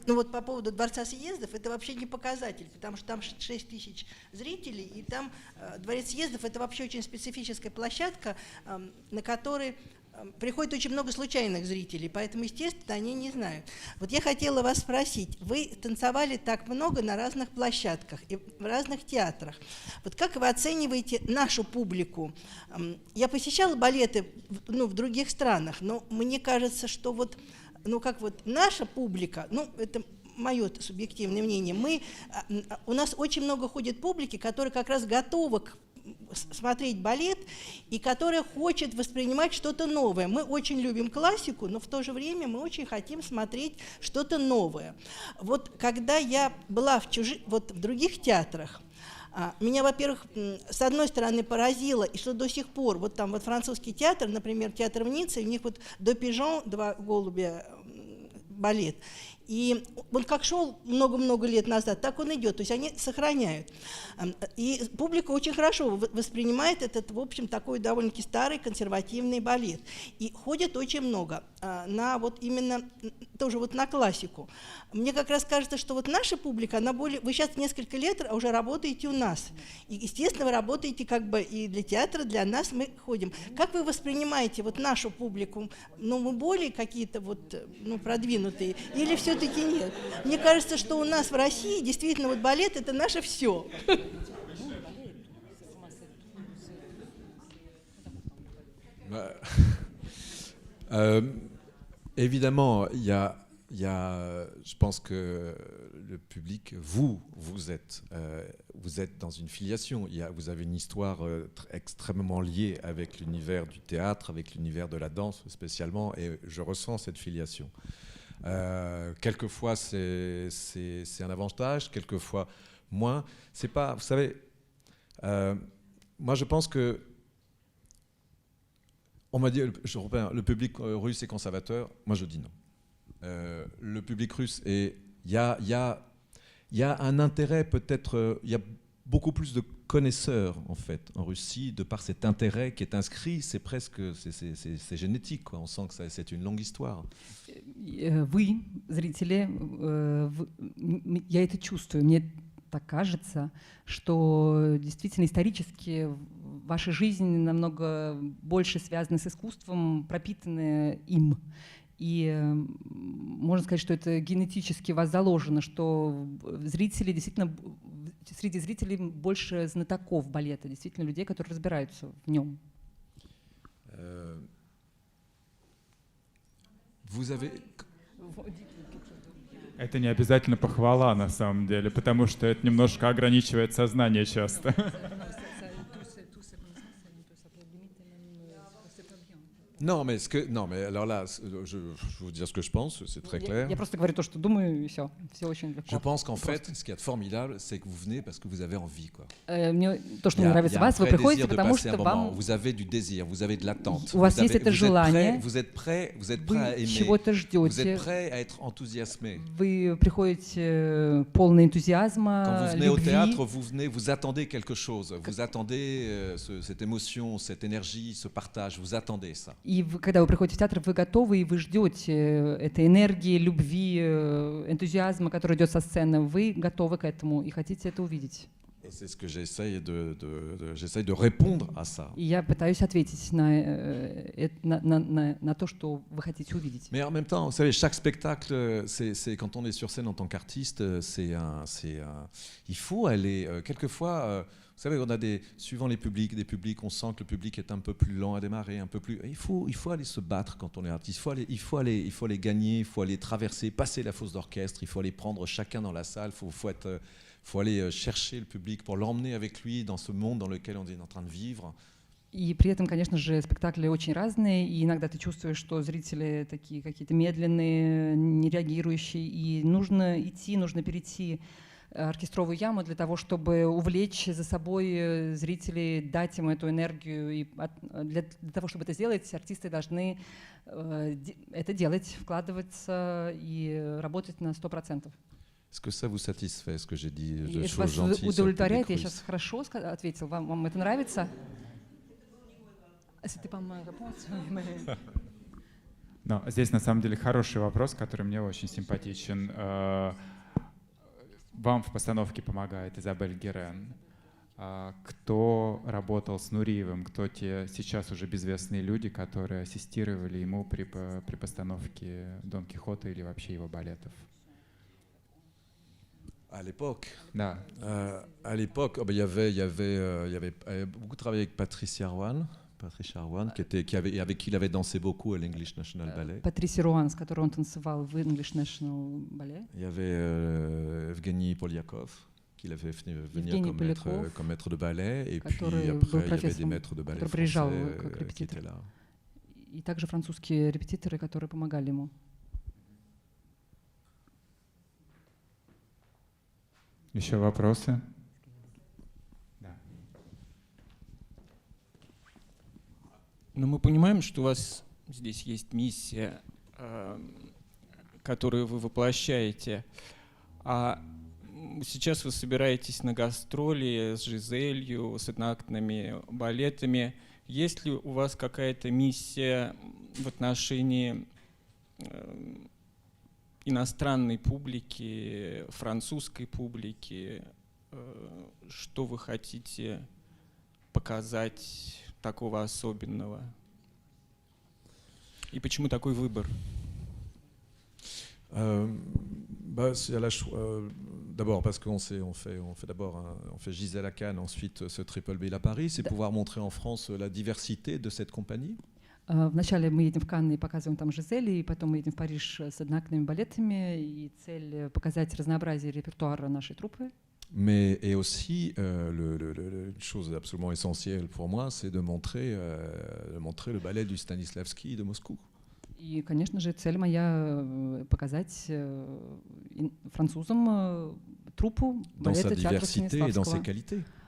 ну вот по поводу Дворца съездов, это вообще не показатель, потому что там 6 тысяч зрителей, и там Дворец съездов — это вообще очень специфическая площадка, на которой приходит очень много случайных зрителей, поэтому, естественно, они не знают. Вот я хотела вас спросить, вы танцевали так много на разных площадках и в разных театрах. Вот как вы оцениваете нашу публику? Я посещала балеты в других странах, но мне кажется, что вот, как вот наша публика, это мое субъективное мнение, у нас очень много ходит публики, которая как раз готова смотреть балет и которая хочет воспринимать что-то новое. Мы очень любим классику, но в то же время мы очень хотим смотреть что-то новое. Вот когда я была в других театрах, меня, во-первых, с одной стороны поразило, и что до сих пор, вот там вот французский театр, например, театр в Ницце, у них вот «Deux pigeons», «Два голубя» балет, и он как шел много-много лет назад, так он идет, то есть они сохраняют. И публика очень хорошо воспринимает этот, в общем, такой довольно-таки старый консервативный балет. И ходят очень много на вот именно, тоже вот на классику. Мне как раз кажется, что вот наша публика, она более, вы сейчас несколько лет уже работаете у нас. И, естественно, вы работаете как бы и для театра, для нас мы ходим. Как вы воспринимаете вот нашу публику? Мы более какие-то вот, продвинутые или все-таки нет? Мне кажется, что у нас в России действительно вот балет – это наше все. Évidemment, je pense que le public, vous êtes dans une filiation. Vous avez une histoire extrêmement liée avec l'univers du théâtre, avec l'univers de la danse spécialement, et je ressens cette filiation. Quelquefois, c'est un avantage, quelquefois moins. C'est pas, vous savez, moi je pense que on m'a dit, le public russe est conservateur. Moi, je dis non. Le public russe il y a un intérêt peut-être. Il y a beaucoup plus de connaisseurs en fait en Russie de par cet intérêt qui est inscrit. C'est presque, c'est génétique, quoi. On sent que c'est une longue histoire. Вы, зрители, я это чувствую. Мне так кажется, что действительно исторически ваша жизнь намного больше связана с искусством, пропитанная им. И можно сказать, что это генетически у вас заложено, что зрители действительно, среди зрителей больше знатоков балета, действительно людей, которые разбираются в нем. Это не обязательно похвала на самом деле, потому что это немножко ограничивает сознание часто. Non, mais alors là, je vais vous dire ce que je pense, c'est très clair. Я просто говорю то, что думаю, и все очень легко. Je pense qu'en fait, ce qui est formidable, c'est que vous venez parce que vous avez envie, quoi. Мне то, что мне нравится вас, вы приходите, потому что вам... Vous avez du désir, vous avez de l'attente. У вас есть это желание. Vous êtes prêt à aimer. Чего-то ждете. Vous êtes prêt à être enthousiasmé. Вы приходите полный энтузиазма, Quand vous venez любви. au théâtre, vous attendez quelque chose. Vous attendez cette émotion, cette énergie, ce partage. Vous attendez ça. И когда вы приходите в театр, вы готовы, и вы ждете этой энергии, любви, энтузиазма, который идет со сцены. Вы готовы к этому и хотите это увидеть. Et c'est ce que j'essaye de répondre à ça. И я пытаюсь ответить на то, что вы хотите увидеть. Mais en même temps, vous savez, chaque spectacle, c'est quand on est sur scène en tant qu'artiste, il faut aller. Quelquefois, vous savez, on a suivant les publics, on sent que le public est un peu plus lent à démarrer, un peu plus. Il faut aller se battre quand on est artiste. Il faut aller gagner, il faut aller traverser, passer la fosse d'orchestre. Il faut aller prendre chacun dans la salle. Faut aller chercher le public pour l'emmener avec lui dans ce monde dans lequel on est en train de vivre. И при этом, конечно же, спектакли очень разные, и иногда ты чувствуешь, что зрители такие какие-то медленные, не реагирующие, и нужно идти, нужно перейти оркестровую яму для того, чтобы увлечь за собой зрителей, дать им эту энергию. И для того, чтобы это сделать, артисты должны это делать, вкладываться и работать на 100%. Est-ce que ça vous satisfait, ce que j'ai dit, de Если choses вас gentilles удовлетворяет, sur le я public сейчас хорошо ответил, вам это нравится? Но здесь на самом деле хороший вопрос, который мне очень симпатичен. Вам в постановке помогает Изабель Герен. кто работал с Нуриевым, кто те сейчас уже безвестные люди, которые ассистировали ему при постановке Дон Кихота или вообще его балетов? À l'époque, Да. à l'époque, il y avait beaucoup travaillé avec Patricia Arwan, avec qui il avait dansé beaucoup à l'English National Ballet. Патрисия Руан, с которой он танцевал в English National Ballet. Il y avait Evgeny Polyakov, qu'il avait fait venir Evgeny Polyakov, comme maître de ballet, et puis который après был il y avait des профессором, maîtres de ballet который приезжал français как qui репетитор. étaient là. И также французские репетиторы, которые помогали ему. Еще вопросы? Да. Но мы понимаем, что у вас здесь есть миссия, которую вы воплощаете. А сейчас вы собираетесь на гастроли с Жизелью, с одноактными балетами. Есть ли у вас какая-то миссия в отношении иностранной публики, французской публики? Что вы хотите показать такого особенного? И почему такой выбор? D'abord parce qu'on fait d'abord on fait Gisèle à Cannes, ensuite ce Triple Bill à Paris, c'est pouvoir montrer en France la diversité de cette compagnie. Вначале мы едем в Канны и показываем там Жизели, и потом мы едем в Париж с одноактными балетами, и цель показать разнообразие репертуара нашей труппы. Mais et aussi une chose absolument essentielle pour moi, c'est de montrer le ballet du Stanislavski de Moscou. И, конечно же, цель моя показать французам труппу балета театра Станиславского,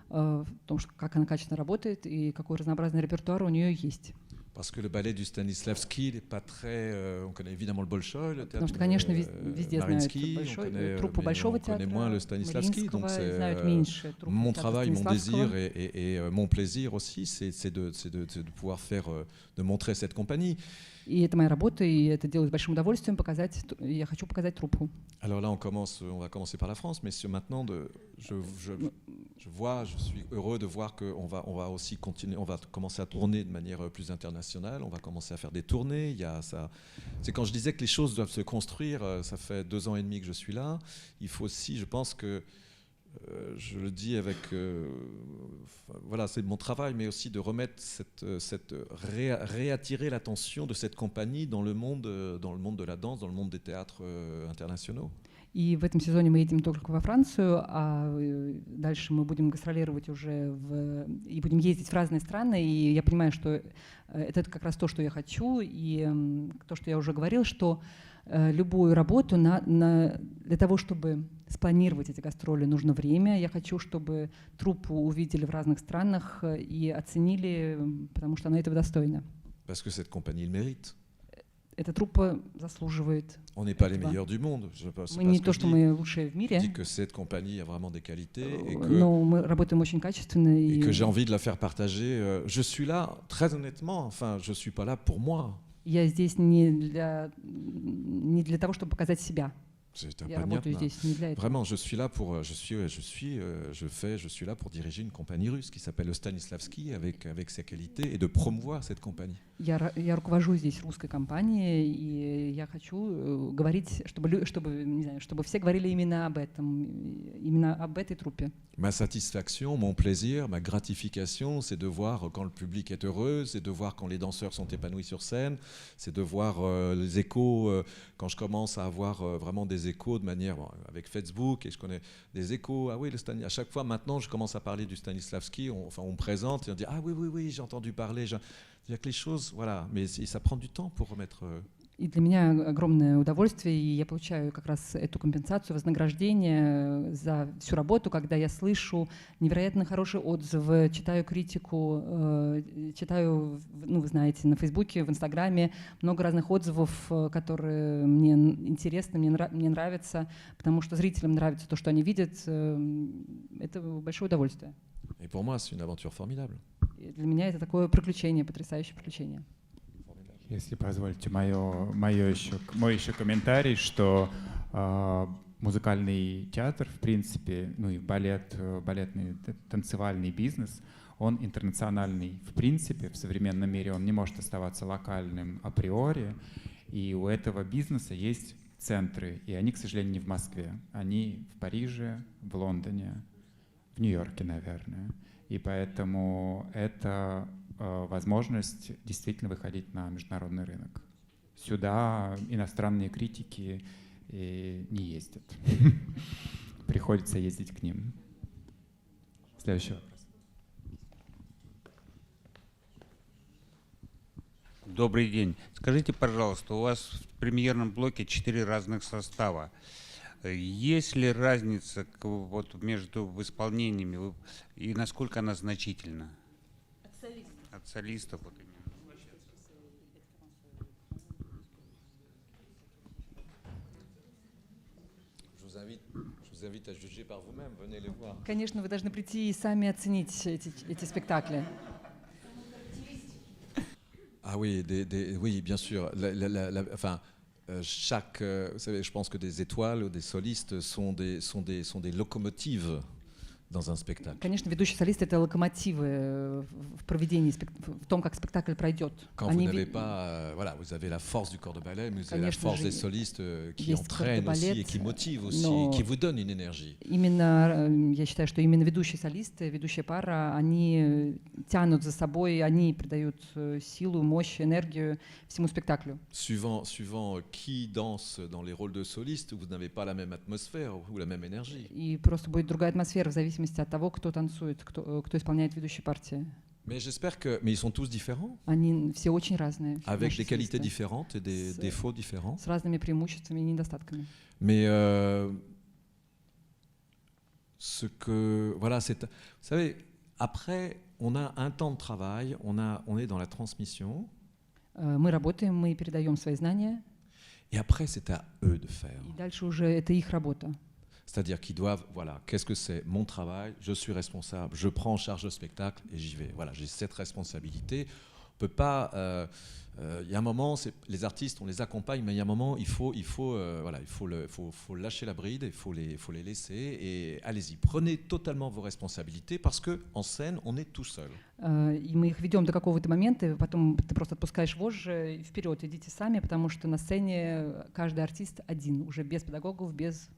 в том, как она качественно работает и какой разнообразный репертуар у нее есть. Parce que le ballet du Stanislavski n'est pas très. On connaît évidemment le Bolchoï, le théâtre Mariinsky, on connaît moins le Stanislavski. Donc mon travail, mon désir et mon plaisir aussi, c'est de pouvoir de montrer cette compagnie. И это моя работа, и это делаю с большим удовольствием показать. Я хочу показать труппу. Alors là, on va commencer par la France, mais maintenant, je suis heureux de voir qu'on va aussi continuer, on va commencer à tourner de manière plus internationale, on va commencer à faire des tournées. C'est quand je disais que les choses doivent se construire, ça fait 2 ans et demi que je suis là. Il faut aussi, je pense que je le dis avec, voilà, c'est mon travail, mais aussi de remettre réattirer l'attention de cette compagnie dans le monde de la danse, dans le monde des théâtres internationaux. И в этом сезоне мы едем только во Францию, а дальше мы будем гастролировать уже и будем ездить в разные страны. И я понимаю, что это как раз то, что я хочу, и то, что я уже говорил, что любую работу для того, чтобы спланировать эти гастроли, нужно время. Я хочу, чтобы труппу увидели в разных странах и оценили, потому что она этого достойна. Parce que cette compagnie le mérite. Эта труппа заслуживает. On n'est pas les meilleurs du monde. Мы не то, что мы лучшие в мире. Je dis que cette compagnie a vraiment des qualités но мы работаем очень качественно. Et que j'ai envie de la faire partager. Je suis là, très honnêtement, enfin, je suis pas là pour moi. Я здесь не для того, чтобы показать себя. Я работаю здесь не для этого. Vraiment, je suis là pour, je suis là pour diriger une compagnie russe qui s'appelle le Stanislavski avec ses qualités et de promouvoir cette compagnie. Я руковожу здесь русской компанией, и я хочу говорить, чтобы все говорили именно об этом, именно об этой труппе. Ma satisfaction, mon plaisir, ma gratification, c'est de voir quand le public est heureux, c'est de voir quand les danseurs sont épanouis sur scène, c'est de voir les échos, quand je commence à avoir vraiment des échos de manière, avec Facebook, et je connais des échos, ah oui, à chaque fois maintenant je commence à parler du Stanislavski, on me présente et on dit, ah oui, j'ai entendu parler, il y a que les choses, voilà, mais ça prend du temps pour remettre... И для меня огромное удовольствие, и я получаю как раз эту компенсацию, вознаграждение за всю работу, когда я слышу невероятно хорошие отзывы, читаю критику, читаю, вы знаете, на Фейсбуке, в Инстаграме много разных отзывов, которые мне интересны, мне нравятся, потому что зрителям нравится то, что они видят. Это большое удовольствие. Et pour moi, c'est une aventure formidable. И для меня это такое приключение, потрясающее приключение. Если позволите, мой еще комментарий, что музыкальный театр, в принципе, ну и балет, балетный танцевальный бизнес, он интернациональный. В принципе, в современном мире он не может оставаться локальным априори, и у этого бизнеса есть центры, и они, к сожалению, не в Москве. Они в Париже, в Лондоне, в Нью-Йорке, наверное. И поэтому это возможность действительно выходить на международный рынок. Сюда иностранные критики не ездят. Приходится ездить к ним. Следующий вопрос. Добрый день. Скажите, пожалуйста, у вас в премьерном блоке 4 разных состава. Есть ли разница вот между исполнениями и насколько она значительна? От солистов. Вот именно. Je vous invite à juger par vous-même, venez les voir. Конечно, вы должны прийти и сами оценить эти спектакли. Ah oui, oui, bien sûr. Chaque, vous savez, je pense que des étoiles ou des solistes sont des locomotives dans un spectacle. Конечно, ведущий солист — это локомотивы в проведении, в том, как спектакль пройдет. Quand vous n'avez pas, voilà, vous avez la force du corps de ballet, mais vous avez la Конечно force же, des solistes qui есть corps de entraînent aussi ballet, et qui motivent aussi, но et qui vous donnent une énergie. Именно, я считаю, что именно ведущий солист, ведущая пара, они тянут за собой, они придают силу, мощь, энергию всему спектаклю. Suivant qui danse dans les rôles de soliste, vous n'avez pas la même atmosphère ou la même énergie. И просто будет другая атмосфера в зависимости от того, кто танцует, кто исполняет ведущие партии. Mais j'espère que, mais ils sont tous différents, Они все очень разные. avec наши des qualités солисты, différentes et des défauts différents. с разными преимуществами и недостатками. Mais ce que, voilà, c'est, vous savez, après, on a un temps de travail, on est dans la transmission, Мы работаем, мы передаем свои знания, et après, c'est à eux de faire. и дальше уже это их работа. C'est-à-dire qu'ils doivent, voilà, qu'est-ce que c'est mon travail, je suis responsable, je prends en charge le spectacle et j'y vais. Voilà, j'ai cette responsabilité. On peut pas. Il y a un moment, les artistes, on les accompagne, mais il y a un moment, il faut lâcher la bride, il faut les laisser et allez-y, prenez totalement vos responsabilités parce que en scène, on est tout seul. И мы их ведем до какого-то момента, и потом ты просто отпускаешь вожжи и вперед, идите сами, потому что на сцене каждый артист один, уже без педагогов, без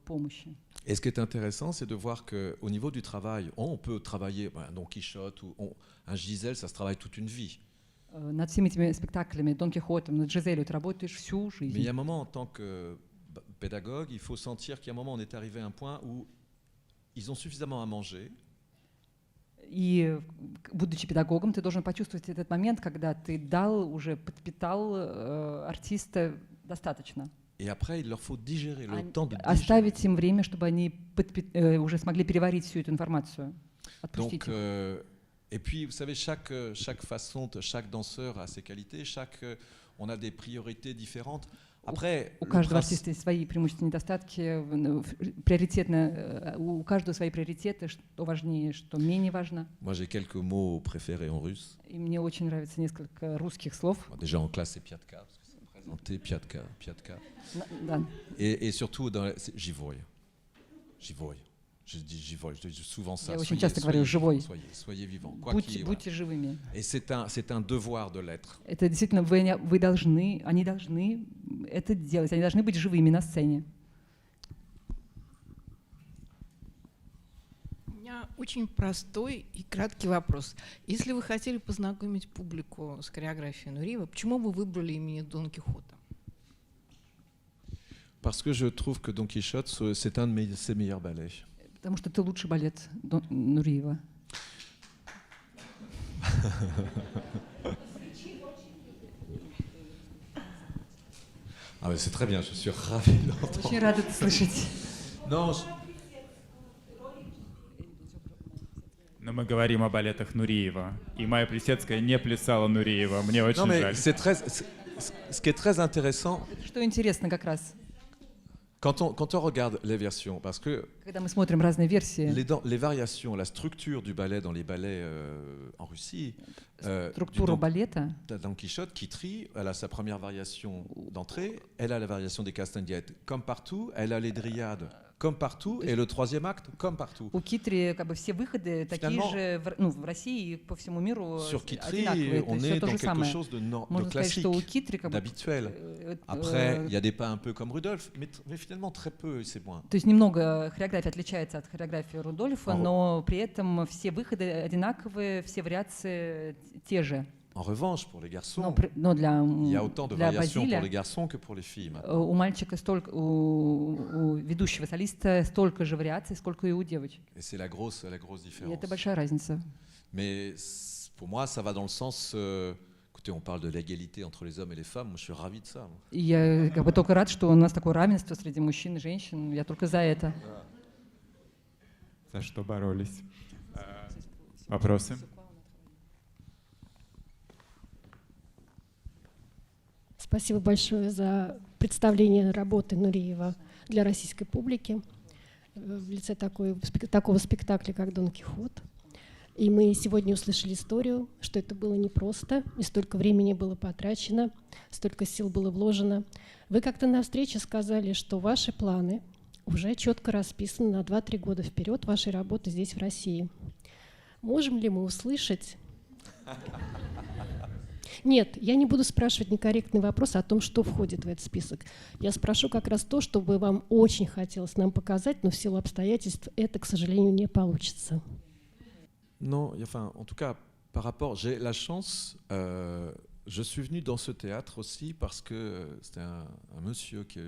помощи. Et ce qui est intéressant, c'est de voir qu'au niveau du travail, on peut travailler un Don Quichotte ou un Gisèle, ça se travaille toute une vie. Над всеми этими спектаклями, Дон Кихотом, над Жизелью ты работаешь всю Mais il y жизнь. a un moment, en tant que pédagogue, il faut sentir qu'il y a un moment, on est arrivé à un point où ils ont suffisamment à manger. И, будучи педагогом, ты должен почувствовать этот момент, когда ты дал, уже подпитал артиста достаточно. Et après, il leur faut digérer, le temps de digérer. Оставить им время, чтобы они уже смогли переварить всю эту информацию. Отпустить Donc, их. et puis, vous savez, chaque façon, chaque danseur a ses qualités, on a des priorités différentes. Après, У каждого артиста есть свои преимущества и недостатки, приоритетно, у каждого свои приоритеты, что важнее, что менее важно. Moi, j'ai quelques mots préférés en russe. И мне очень нравится несколько русских слов. Bon, déjà en classe, c'est piatka, parce que c'est présenté, piatka. Да. Et surtout, j'y voy. Je dis j'y voy, je dis souvent ça. Я очень часто говорю «живой». Soyez vivants. Quoi qu'il y ait, Будьте живыми. Et c'est un devoir de l'être. Это действительно вы должны, они должны это делать, они должны быть живыми на сцене. У меня очень простой и краткий вопрос. Если вы хотели познакомить публику с хореографией Нуриева, почему вы выбрали именно Дон Кихота? Parce que je trouve que Don Quichotte, c'est un de ses meilleurs ballets. Потому что это лучший балет Нуриева. Ah mais c'est très bien, je suis ravi d'entendre. Очень рада это слышать. Non, Но мы говорим о балетах Нуриева. И Майя Плисецкая не плясала Нуриева. Мне очень non mais жаль. ce qui est très intéressant, Что интересно как раз. Quand on regarde les versions, parce que Когда мы смотрим разные версии, les variations, la structure du ballet dans les ballets en Russie, структуру балета, t'as Don Quichotte qui trie, elle a sa première variation d'entrée, elle a la variation des castaniettes comme partout, elle a les dryades comme partout, et le troisième acte comme partout. у Китри как бы все выходы такие Finalement, же в России и по всему миру Sur Kitri, одинаковые. on Все est то dans же quelque самое. chose de Можно сказать, classique, что у Китри как бы d'habituel. Après, il y a des pas un peu comme Rudolf, mais finalement très peu, et c'est moins. То есть немного хореография отличается от хореографии Рудольфа, Ага. но при этом все выходы одинаковые, все вариации те же. En revanche, pour les garçons, Но для il y a autant de для variations pour les Базиля garçons que pour les filles. maintenant. у мальчика столько, у ведущего солиста столько же вариаций, сколько и у девочек. Et c'est la grosse И différence. это большая разница. Mais pour moi, ça va dans le sens. Écoutez, on parle de l'égalité entre les hommes et les femmes. Moi, je suis ravi de ça. И я как бы только рад, что у нас такое равенство среди мужчин и женщин. Я только за это. За что боролись? Вопросы? Спасибо большое за представление работы Нуриева для российской публики в лице такого спектакля, как «Дон Кихот». И мы сегодня услышали историю, что это было непросто, и столько времени было потрачено, столько сил было вложено. Вы как-то на встрече сказали, что ваши планы уже четко расписаны на 2-3 года вперед вашей работы здесь, в России. Можем ли мы услышать... Нет, я не буду спрашивать некорректный вопрос о том, что входит в этот список. Я спрошу как раз то, что бы вам очень хотелось нам показать, но в силу обстоятельств это, к сожалению, не получится. Non, enfin, en tout cas, par rapport, j'ai la chance. Je suis venu dans ce théâtre aussi parce que c'était un monsieur qui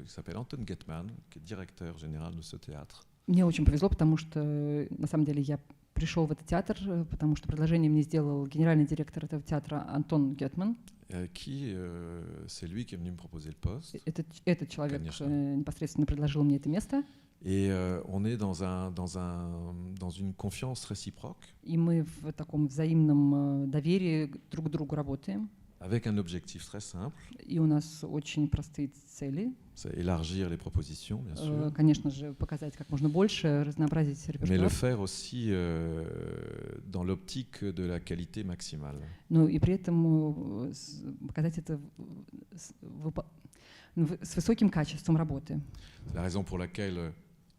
s'appelle Anton Getman, qui est directeur général de ce théâtre. Мне очень повезло, потому что на самом деле я пришел в этот театр, потому что предложение мне сделал генеральный директор этого театра Антон Гетман. C'est lui qui est venu me proposer le poste. Этот человек Конечно. непосредственно предложил мне это место. Et on est dans une confiance réciproque. И мы в таком взаимном доверии друг к другу работаем. Avec un objectif très simple. И у нас очень простые цели. C'est élargir les propositions, bien sûr. Конечно же, показать как можно больше, разнообразить Mais le репертуар. faire aussi dans l'optique de la qualité maximale. Ну и при этом показать это с высоким качеством работы. C'est la raison pour laquelle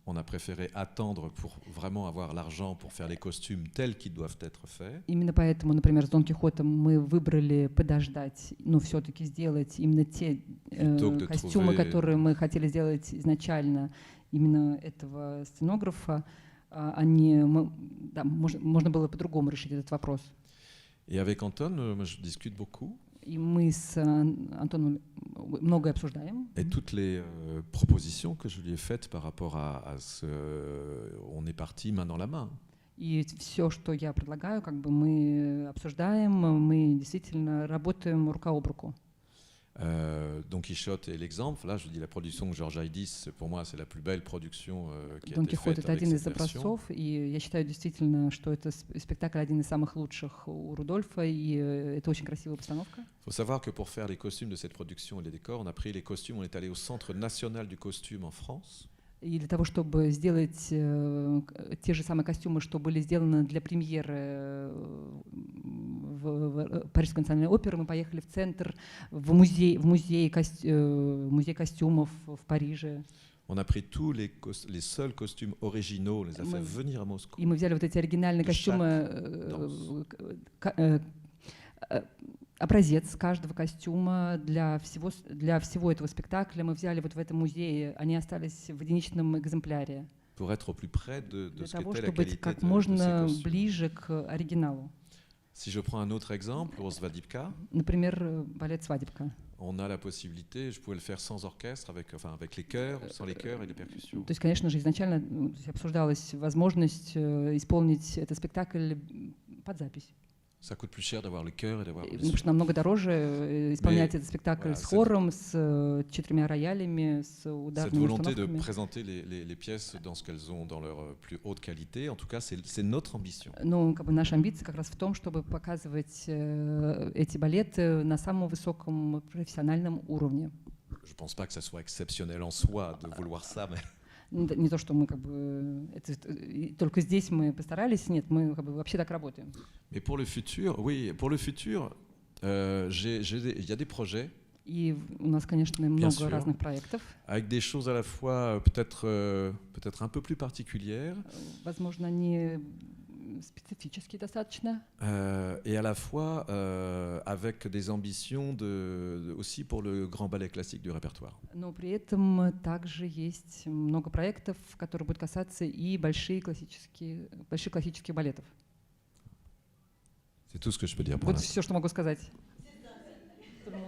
on a préféré attendre pour vraiment avoir l'argent pour faire les costumes tels qu'ils doivent être faits. Именно поэтому, например, с Дон Кихотом мы выбрали подождать, но все-таки сделать именно те костюмы, которые мы хотели сделать изначально, именно этого сценографа, можно было по-другому решить этот вопрос. Et avec Anton, je discute beaucoup. И мы с Антоном многое обсуждаем. Et toutes les propositions que je lui ai faites par rapport à ce... On est parti main dans la main. И все, что я предлагаю, как бы мы обсуждаем, мы действительно работаем рука об руку. Don Quichotte est l'exemple. Là, je dis la production de Georges Haïdis, pour moi, c'est la plus belle production qui a Дон été Кихот faite — это avec один из cette version. образцов, и я считаю действительно, что это спектакль один из самых лучших у Рудольфа, и это очень красивая постановка. Il faut savoir que pour faire les costumes de cette production et les décors, on a pris les costumes, on est allé au Centre national du costume en France. И для того, чтобы сделать те же самые костюмы, что были сделаны для премьеры в Парижской национальной оперы, мы поехали в центр, в музей костюмов в Париже. On a pris tous les seuls costumes originaux, on les a fait venir à Moscou. И мы взяли вот эти оригинальные костюмы, образец каждого костюма для всего этого спектакля мы взяли вот в этом музее, они остались в единичном экземпляре. Pour être au plus près de Для ce того, qu'était la чтобы быть qualité как de ces можно costumes. ближе к оригиналу. Si je prends un autre exemple, pour Svadibka, Например, балет «Свадебка». on a la possibilité, je pouvais le faire sans orchestre, avec les chœurs, sans les chœurs et les percussions. То есть, конечно же, изначально обсуждалась возможность исполнить этот спектакль под запись. Ça coûte plus cher d'avoir le chœur et d'avoir Потому что намного дороже исполнять этот спектакль с хором, с 4 роялями, с cette ударными volonté de установками. présenter les pièces dans ce qu'elles ont dans leur plus haute qualité. En tout cas, c'est notre ambition. Ну, как бы наша амбиция как раз в том, чтобы показывать эти балеты на самом высоком профессиональном уровне. je pense pas que ça soit exceptionnel en soi de vouloir ça, mais... Не то, что мы как бы только здесь мы постарались, нет, мы как бы вообще так работаем. Mais pour le futur, oui, pour le futur, il y a des projets. И у нас, конечно, много разных проектов. Avec des choses à la fois peut-être un peu plus particulières. Возможно, они специфические достаточно. Et à la fois avec des ambitions aussi pour le grand ballet classique du répertoire. Но при этом также есть много проектов, которые будут касаться и больших классических балетов. C'est tout ce que je peux dire pour Вот l'instant. все, что могу сказать.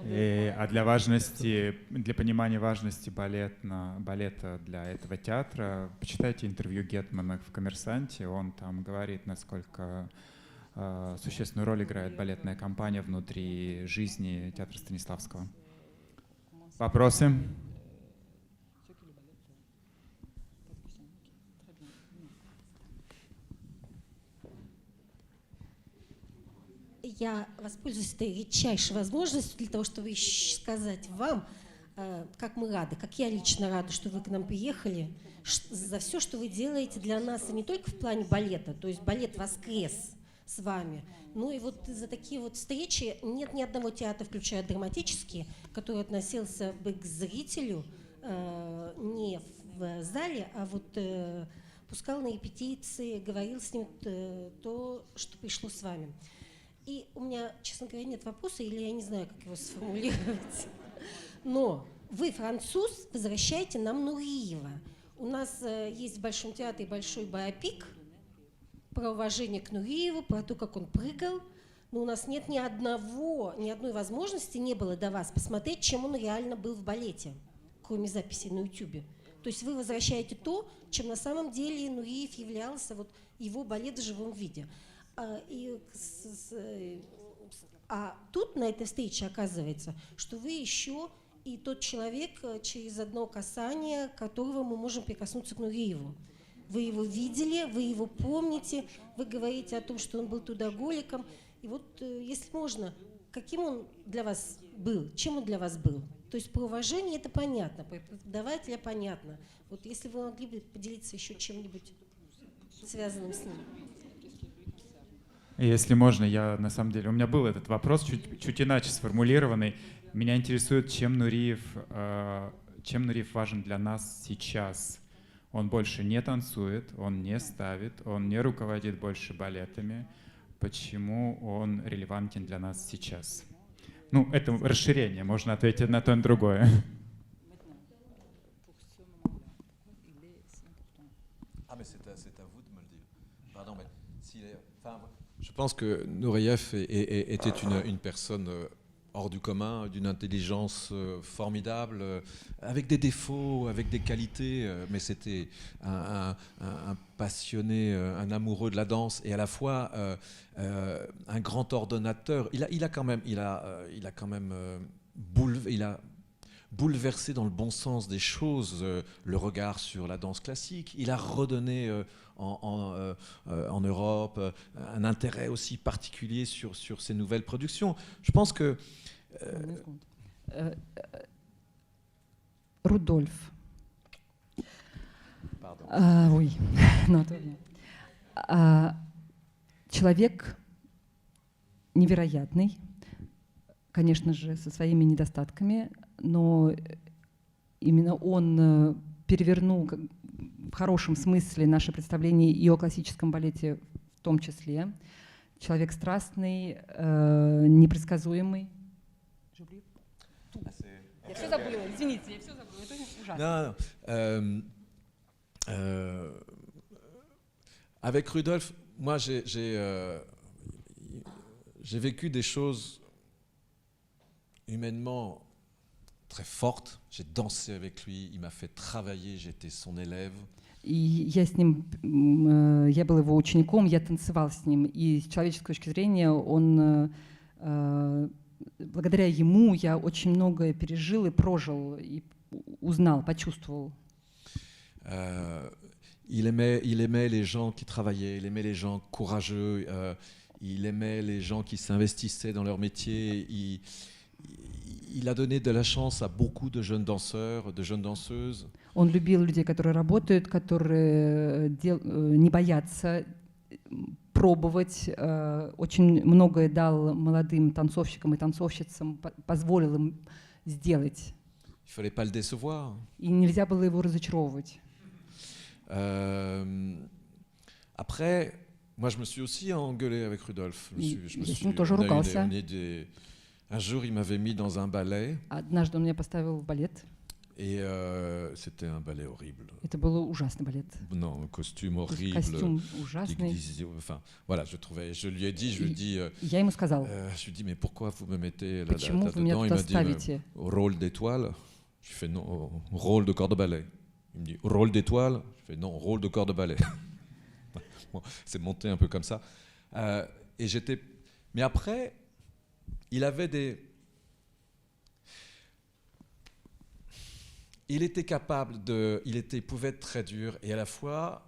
А для понимания важности балета для этого театра, почитайте интервью Гетмана в «Коммерсанте». Он там говорит, насколько существенную роль играет балетная компания внутри жизни театра Станиславского. Вопросы? Я воспользуюсь этой редчайшей возможностью для того, чтобы сказать вам, как мы рады, как я лично рада, что вы к нам приехали, за все, что вы делаете для нас, и не только в плане балета, то есть балет воскрес с вами, ну и вот за такие вот встречи нет ни одного театра, включая драматический, который относился бы к зрителю не в зале, а вот пускал на репетиции, говорил с ним то, что пришло с вами. И у меня, честно говоря, нет вопроса, или я не знаю, как его сформулировать. Но вы, француз, возвращаете нам Нуриева. У нас есть в Большом театре большой биопик про уважение к Нуриеву, про то, как он прыгал. Но у нас нет ни одной возможности не было до вас посмотреть, чем он реально был в балете, кроме записей на YouTube. То есть вы возвращаете то, чем на самом деле Нуриев являлся, вот его балет в живом виде. А тут на этой встрече оказывается, что вы еще и тот человек, через одно касание которого мы можем прикоснуться к Нуриеву. Вы его видели, вы его помните, вы говорите о том, что он был трудоголиком. И вот, если можно, каким он для вас был, чем он для вас был? То есть про уважение это понятно, про преподавателя понятно. Вот если вы могли бы поделиться еще чем-нибудь связанным с ним. Если можно, на самом деле, у меня был этот вопрос чуть иначе сформулированный. Меня интересует, чем Нуриев важен для нас сейчас. Он больше не танцует, он не ставит, он не руководит больше балетами. Почему он релевантен для нас сейчас? Ну, это расширение, можно ответить на то и на другое. Je pense que Nureyev était une personne hors du commun, d'une intelligence formidable, avec des défauts, avec des qualités, mais c'était un passionné, un amoureux de la danse et à la fois un grand ordonnateur. Il a quand même bouleversé dans le bon sens des choses le regard sur la danse classique. Il a redonné en Europe un intérêt aussi particulier sur ces nouvelles productions. Je pense que... Рудольф. Pardon. Oui. Non, человек невероятный, конечно же, со своими недостатками, но именно он перевернул в хорошем смысле наше представление и о классическом балете в том числе. Человек страстный, непредсказуемый. Я все забыла, извините, я все забыла, это ужасно. Non. Avec Rudolf, moi j'ai vécu des choses humainement très fortes. J'ai dansé avec lui, il m'a fait travailler, j'étais son élève. И я с ним, я был его учеником, я танцевал с ним, и с человеческой точки зрения он, благодаря ему я очень многое пережил и прожил, и узнал, почувствовал. Il aimait les gens qui travaillaient, il aimait les gens courageux, il aimait les gens qui s'investissaient dans leur métier. il a donné de la chance à beaucoup de jeunes danseurs, de jeunes danseuses. Он любил людей, которые работают, которые не боятся пробовать. Очень многое дал молодым танцовщикам и танцовщицам, позволил им сделать. Il fallait pas le décevoir. И нельзя было его разочаровывать. Après, moi, je me suis aussi engueulé avec Rudolf. Un jour, il m'avait mis dans un ballet. Однажды он меня поставил в балет. Et c'était un ballet horrible. Это был ужасный балет. Non, un costume horrible. Костюм ужасный. Enfin, voilà, je lui ai dit, Я ему сказал, je lui ai dit, mais pourquoi vous me mettez почему вы меня là-dedans? туда Il m'a dit, ставите? Rôle d'étoile. Je fais non, rôle de corps de ballet. Il me dit, rôle d'étoile. Je fais non, rôle de corps de ballet. Bon, c'est monté un peu comme ça. Et j'étais. Mais après, il avait des. Il était capable de. Il pouvait être très dur. Et à la fois,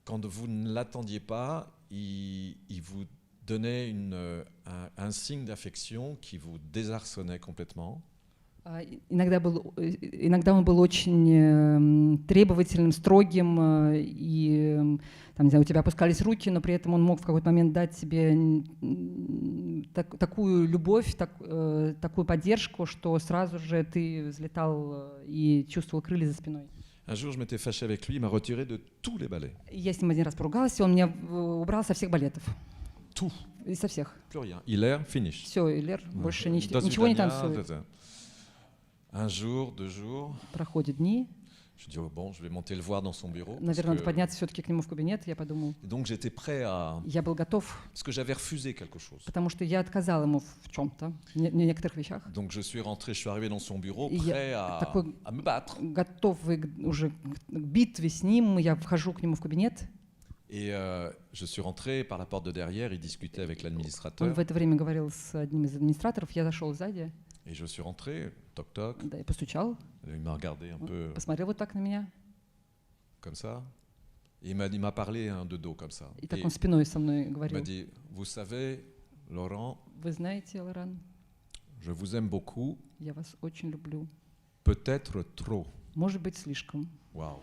quand vous ne l'attendiez pas, il vous donnait un signe d'affection qui vous désarçonnait complètement. Иногда он был очень требовательным, строгим, и там, не знаю, у тебя опускались руки, но при этом он мог в какой-то момент дать тебе такую любовь, такую поддержку, что сразу же ты взлетал и чувствовал крылья за спиной. Un jour, je m'étais fâché avec lui, il m'a retiré de tous les ballets. Я с ним один раз поругалась, и он меня убрал со всех балетов. Tout. И со всех. Plus rien. Hilaire, finish. Все, Илер больше ничего не танцует. Un jour, 2 jours. Проходят дни. Je dis, oh, bon, je vais monter le voir dans son bureau. Наверное, надо подняться все-таки к нему в кабинет, я подумал. Et donc j'étais prêt à. Я был готов. Parce que j'avais refusé quelque chose. Потому что я отказал ему в чем-то, в некоторых вещах. Donc je suis arrivé dans son bureau, prêt à me battre. Готовый уже к битве с ним, я вхожу к нему в кабинет. Et je suis rentré par la porte de derrière, il discutait avec l'administrateur. Он в это время говорил с одним из администраторов, я зашел сзади. Et je suis rentré, toc-toc. Да, я постучал. Il m'a regardé un peu. Посмотрел вот так на меня. Comme ça. Et il m'a parlé de dos comme ça. И так он спиной со мной говорил. Il m'a dit, vous savez, Laurent. Вы знаете, Лоран. Je vous aime beaucoup. Я вас очень люблю. Peut-être trop. Может быть, слишком. Waouh.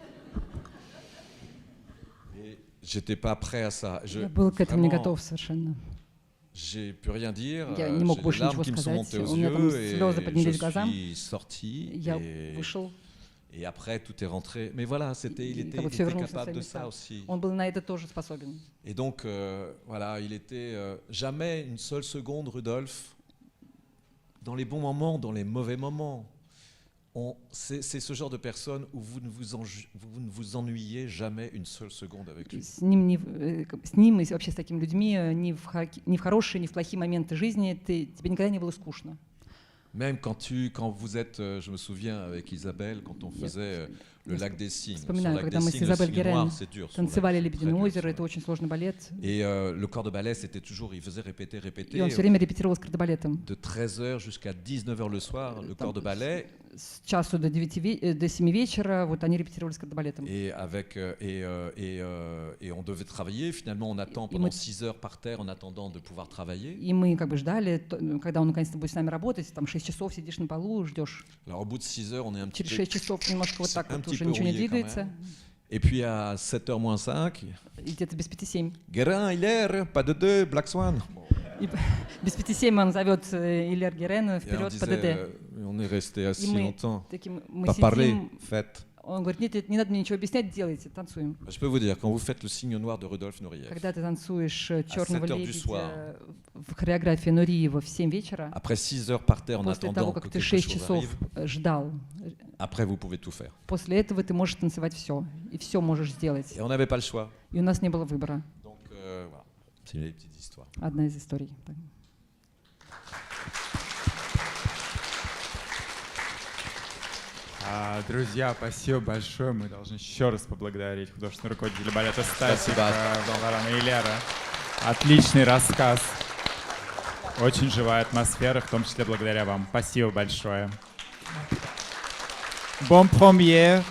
Et j'étais pas prêt à ça. Я был к этому не готов совершенно. J'ai pu rien dire. Я не мог больше ничего сказать. У меня там слезы поднялись к глазам. Я вышел. Et après, tout est rentré. Mais voilà, il était capable de ça aussi. Он был на это тоже способен. Et donc, voilà, il était jamais une seule seconde, Rudolf, dans les bons moments, dans les mauvais moments. C'est ce genre de personne où vous ne vous ennuyez jamais une seule seconde avec lui. С ним и вообще с такими людьми ни в хорошие, ни в плохие моменты жизни тебе никогда не было скучно. Même quand vous êtes, je me souviens avec Isabelle, quand on faisait le lac des Cygnes. Вспоминаю, когда мы с Изабель Герен танцевали «Лебединое озеро», это очень сложный балет. Et le corps de ballet, c'était toujours, il faisait répéter. И он все время репетировал с кардебалетом. De 13h jusqu'à 19h le soir, le corps de ballet. С часу до 7 вечера, вот они репетировали с кардебалетом. Et on devait travailler. Finalement, on attend pendant 6 heures par terre en attendant de pouvoir travailler. И мы как бы ждали, когда он наконец-то будет с нами работать, там 6 часов сидишь на полу, ждешь. Alors au bout de 6 heures, on est un petit peu. Через 6 часов немножко вот так вот уже ничего не двигается. Et puis à 7h moins 5. И где-то без 5-7. Guérin, Hilaire, pas de deux, Black Swan. Без 5-7 он зовет Илер Герена вперед по ДД. On est resté assis longtemps. Мы Pas parler, сидим. faites. Он говорит, нет, не надо мне ничего объяснять, делайте, танцуем. Je peux vous dire, quand vous faites le signe noir de Rudolf Nureyev, Когда ты танцуешь черного 7 heures du soir, лебедя в хореографии Нуриева в 7 вечера, après 6 heures par terre en после attendant того, que как ты quelque 6 chose часов arrive, ждал, après vous pouvez tout faire. после этого ты можешь танцевать все, и все можешь сделать. Et on n'avait pas le choix. И у нас не было выбора. Donc voilà, c'est les petites histoires. Одна из историй. Друзья, спасибо большое. Мы должны еще раз поблагодарить художественного руководителя балета Стасика Лорана Илера. Отличный рассказ. Очень живая атмосфера, в том числе благодаря вам. Спасибо большое. Bon premier.